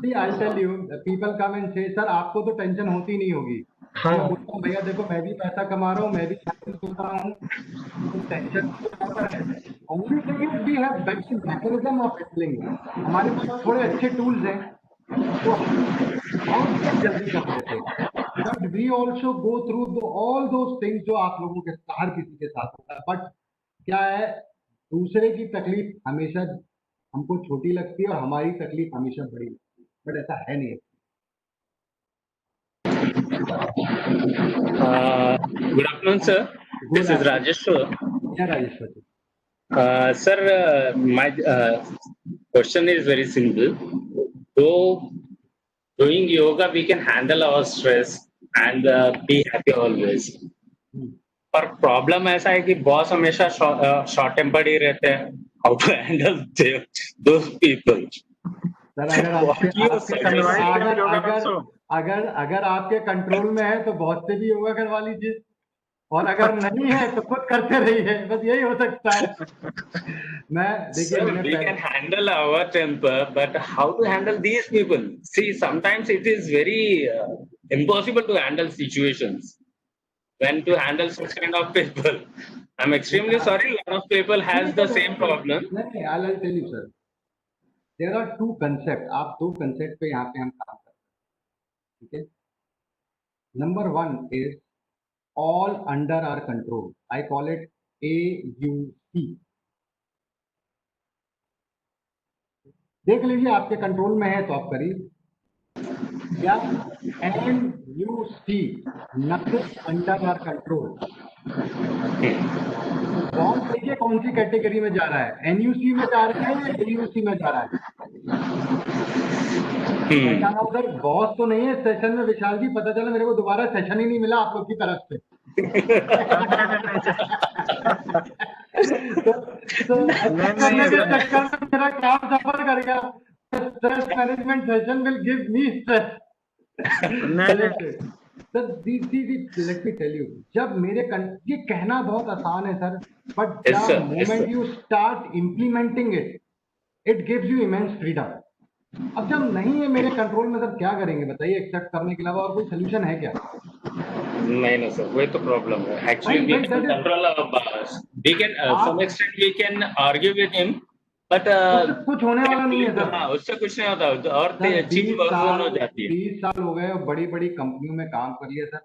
See, I'll tell you, people come and say, sir, आपको तो टेंशन होती नहीं होगी. हाँ. मैं बोलता हूँ, भैया देखो, मैं भी पैसा कमा रहा हूँ, मैं भी सोच रहा हूँ, tension only thing is we have better mechanism of handling. हमारे पास थोड़े अच्छे टूल्स हैं, तो हम जल्दी कर देते हैं. But we also go through all those things जो आप लोगों के हर किसी के साथ होता है. But क्या है, दूसरे की तकलीफ हमेशा हमको छोटी लगती है और हमारी तकलीफ हमेशा बड़ी लगती है, बट ऐसा है नहीं. Good afternoon, sir. This is Rajeshwar. Yeah, Rajeshwar. Sir, my question is very simple. So, doing yoga, we can handle our stress and be happy always. पर प्रॉब्लम ऐसा है कि बॉस हमेशा शॉर्ट टेम्पर्ड ही रहते हैं. How to handle those people? अगर आपके कंट्रोल में है तो बहुत से भी योगा करवा लीजिए. और अगर नहीं है तो खुद करते रहिए, बस यही हो सकता है। मैं देखिए Sir, मैंने we can handle our temper, but how to handle these people? See, sometimes it is very impossible to handle situations. When to handle such kind of people. I'm extremely sorry. A lot of people has the same problem. नहीं, I'll tell you sir, there are two concepts, आप दो concept पे यहाँ पे हम काम करते हैं, ठीक है? Number one is all under our control. I call it AUC. देख लीजिए आपके कंट्रोल में है तो आप करिए, या NUC, nothing under our control. तो बॉस देखिए कौन सी कैटेगरी में जा रहा है, NUC में जा रहा है या AUC में जा रहा है? पहचाना उधर बॉस तो नहीं है सेशन में विशाल जी, पता चला मेरे को दोबारा सेशन ही नहीं मिला आप लोग की तरफ से। तो अच्छा करने के चक्कर में मेरा काम सफर कर गया। Stress management session will give me stress. Sir let me tell you, जब ये कहना बहुत आसान है sir, but Yes, sir. The Yes, moment sir. You start implementing it gives you immense freedom. अब जब नहीं है मेरे कंट्रोल में, तब क्या करेंगे बताइए? एक्सेप्ट करने के अलावा और कोई सोल्यूशन है क्या? नहीं no sir, वही तो प्रॉब्लम है. Actually, we भाई can that is, control our boss. We can, some extent, we can argue with him, but उससे कुछ होने वाला नहीं है सर। हाँ, उससे कुछ नहीं होता और सर चीज 20 वर्जन साल हो जाती है. 20 साल हो गए और बड़ी बड़ी कंपनियों में काम कर लिया सर,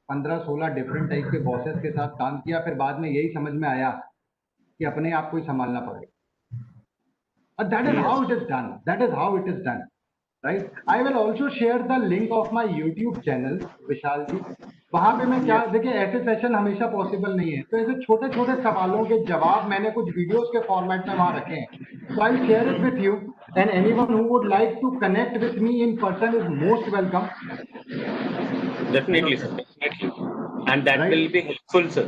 15-16 डिफरेंट टाइप के बॉसेस के साथ काम किया, फिर बाद में यही समझ में आया कि अपने आप को ही संभालना पड़ेगा। That is how it is done. That is how it is done. Right? I will also share the link of my YouTube channel, विशाल जी। वहां पे मैं क्या, देखिए ऐसे सेशन हमेशा पॉसिबल नहीं है, तो ऐसे छोटे छोटे सवालों के जवाब मैंने कुछ वीडियोस के फॉर्मेट में वहां रखे हैं, so I'll share it with you, and anyone who would like to connect with me in person is most welcome. Definitely, sir. Definitely. And that Right? will be helpful, sir.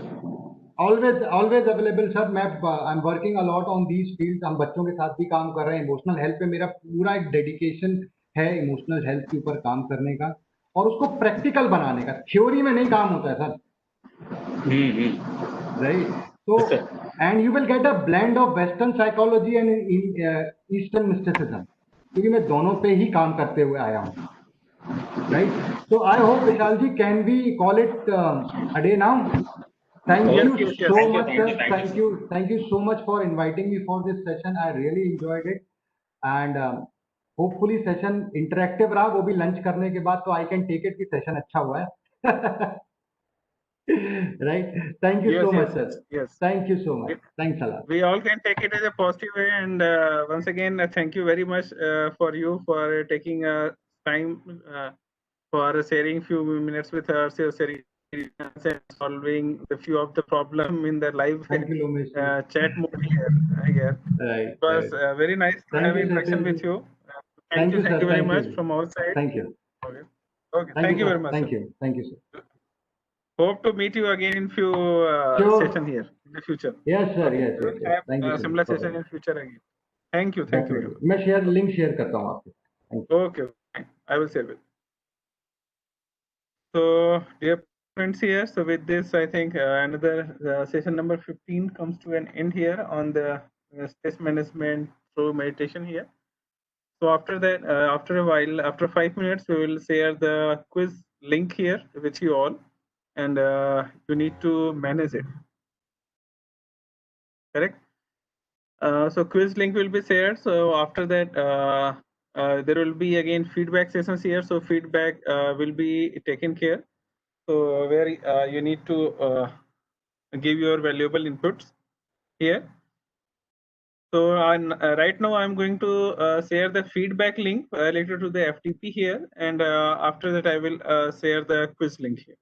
Always available sir. मैं I am working a lot on these field, हम बच्चों के साथ भी काम कर रहे हैं। इमोशनल हेल्थ पे मेरा पूरा एक डेडिकेशन है, इमोशनल हेल्थ के ऊपर काम करने का और उसको प्रैक्टिकल बनाने का। थ्योरी में नहीं काम होता है सर, राइट? तो Yes, sir. And you will get a blend of western psychology and eastern mysticism, क्योंकि मैं दोनों पे ही काम करते हुए आया हूँ, right? So I hope Vishal ji, can we call it a day now? Thank Yes, you yes, yes. so Thank you, much, thank sir. you, thank you, sir. Thank you so much for inviting me for this session. I really enjoyed it, and hopefully session interactive रहा, वो भी lunch करने के बाद, तो I can take it कि session अच्छा हुआ है। Right? Thank you Yes, so yes, much, sir. yes. Thank you so much. Thanks a lot. We all can take it as a positive way. And once again, thank you very much for you for taking time for sharing few minutes with us, sharing and solving the few of the problem in the live Thank you, Lomesh. chat mode here. Right. It was very nice to Thank have you, interaction Sachin with ji. you. Thank you, sir. Thank you very Thank much you. from our side. Thank you. Okay, okay. Thank Thank you, you sir. very much. Thank Sir. you. Thank you, sir. Hope to meet you again in few Sure. session here in the future. Yes, sir. Yes, We yes, will yes. have Thank you, sir. similar session Bye-bye. in future again. Thank you. Thank you very much. Definitely. मैं share link share करता हूँ आपको। Thank you. Okay, okay. I will save it. So, dear friends, here. So, with this, I think another session number 15 comes to an end here on the stress management through meditation here. So, after that, after a while, after 5 minutes, we will share the quiz link here with you all, and you need to manage it. Correct? So quiz link will be shared. So after that, there will be again feedback sessions here. So feedback will be taken care. So where you need to give your valuable inputs here. So right now I'm going to share the feedback link related to the FTP here, and after that I will share the quiz link here.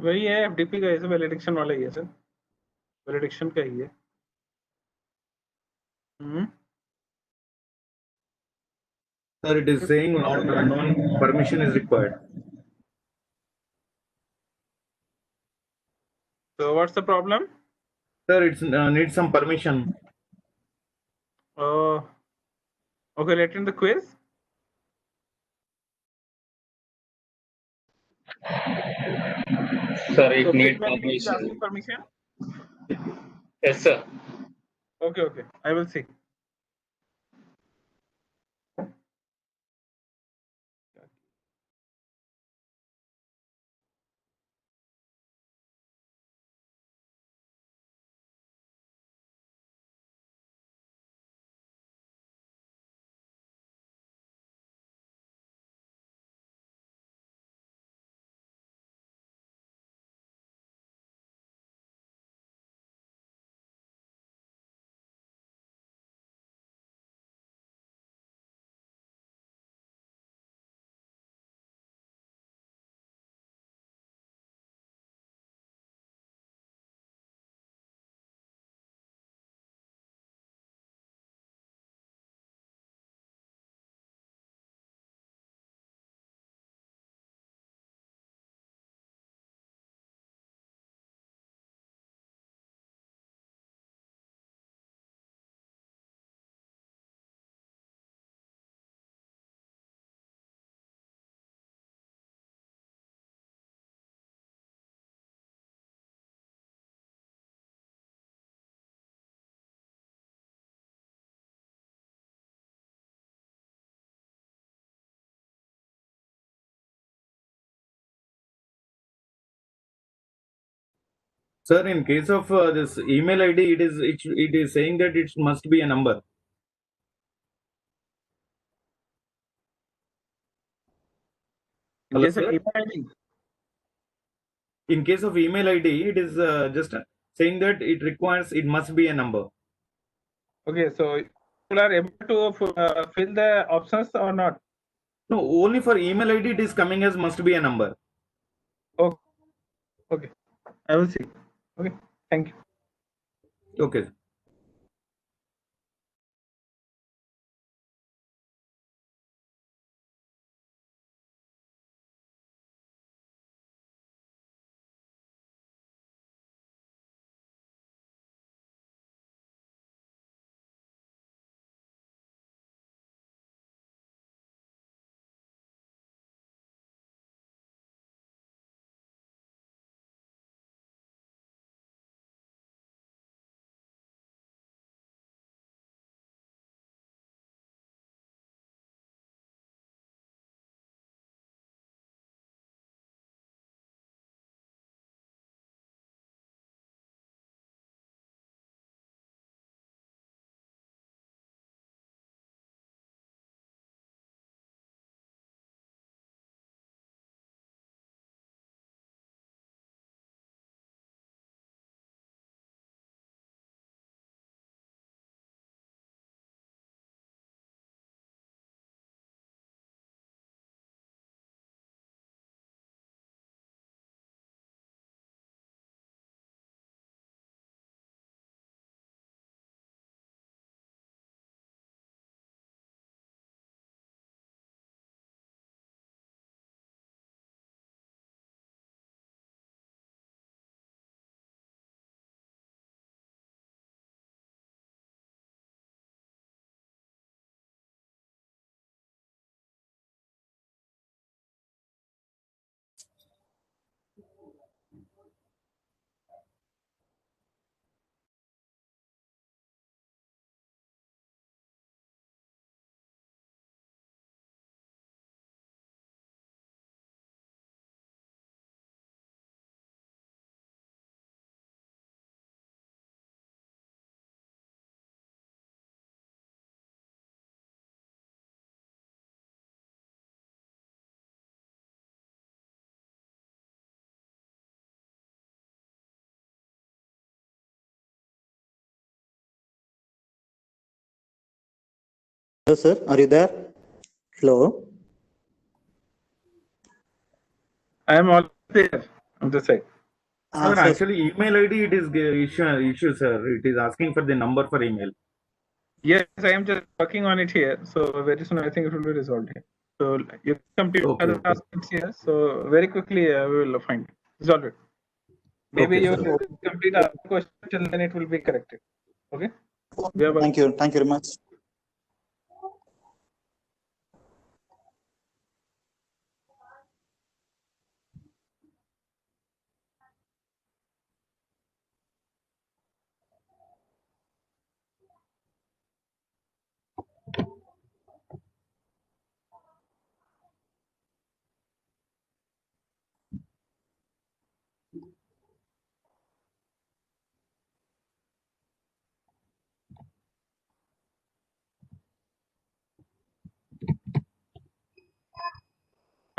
वही है FDP का, ऐसे validation वाला ही है sir, validation का ही है। Sir, it is saying non permission is required. So what's the problem? Sir, it needs some permission. Okay, let in the quiz. Sir, it So needs quiz manager is permission. asking permission. Yes, sir. Okay, I will see. Sir, in case of this email ID, it is saying that it must be a number. Hello, Yes, sir. sir? Email ID. In case of email ID, it is just saying that it must be a number. Okay, so you are able to fill the options or not? No, only for email ID it is coming as must be a number. Okay, I will see. Okay, thank you. Okay. Hello, sir. Are you there? Hello. I am all there. on the side. Sir, Sir, actually, email ID it is issue, sir. It is asking for the number for email. Yes, I am just working on it here. So very soon, I think it will be resolved here. So you complete Okay, other okay. tasks here. So very quickly, we will find it. Resolve it. Maybe Okay, you sir. complete our question, then it will be corrected. Okay. We are thank you very much.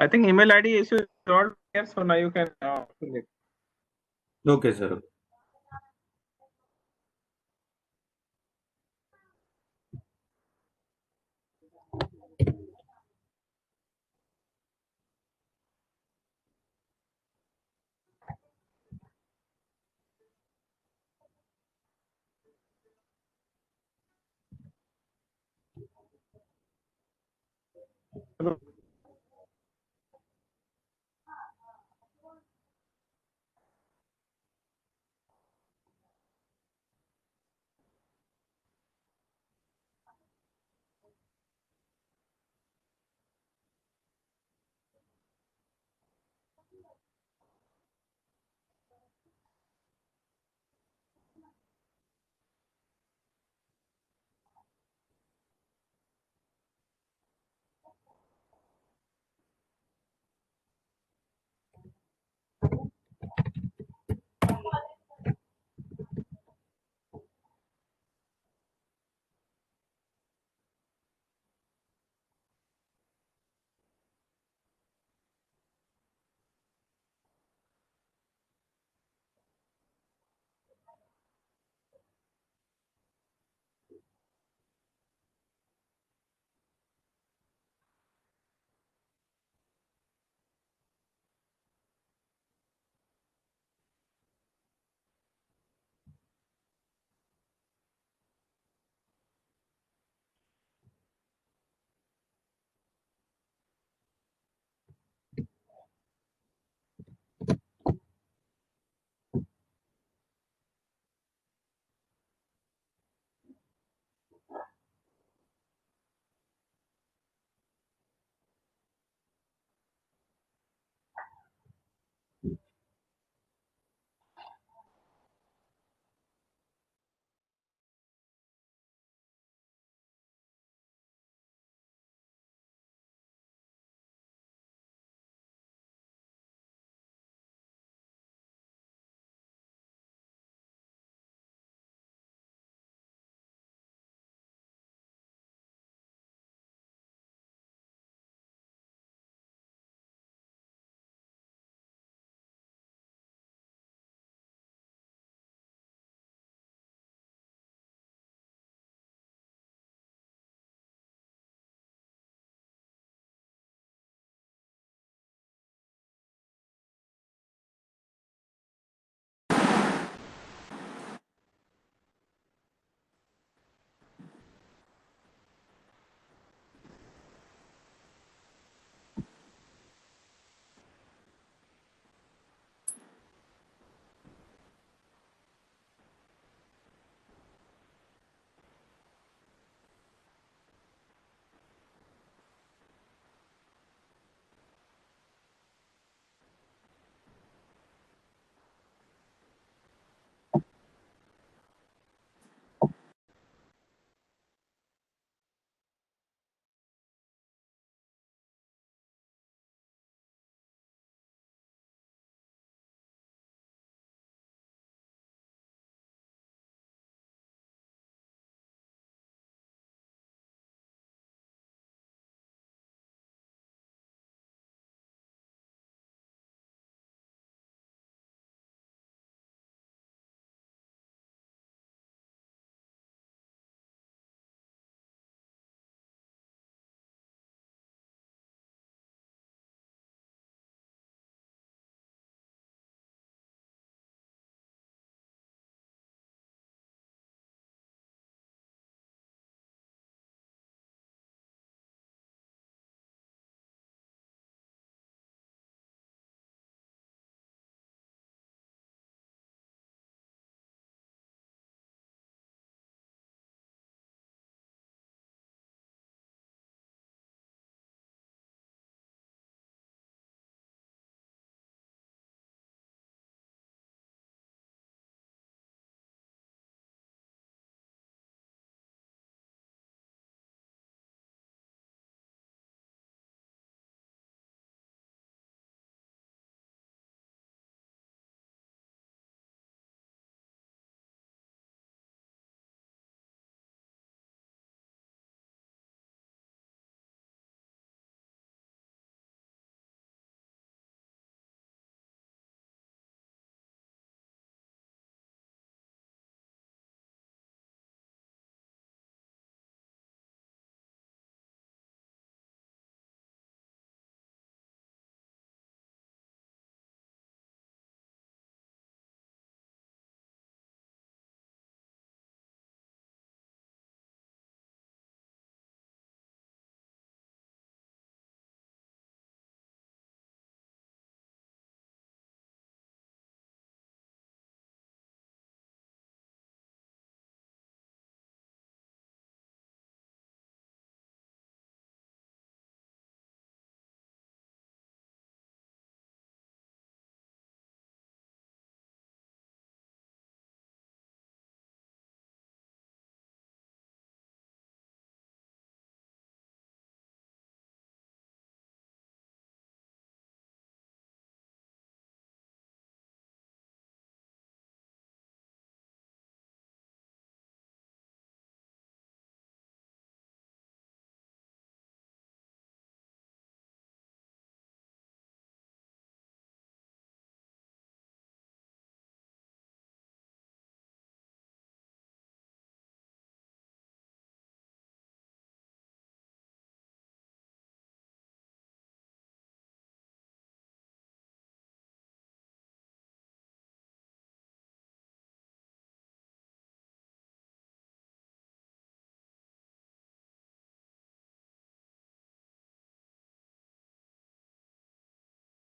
I think email ID issue is resolved here. So now you can fill it. Okay, sir. Hello.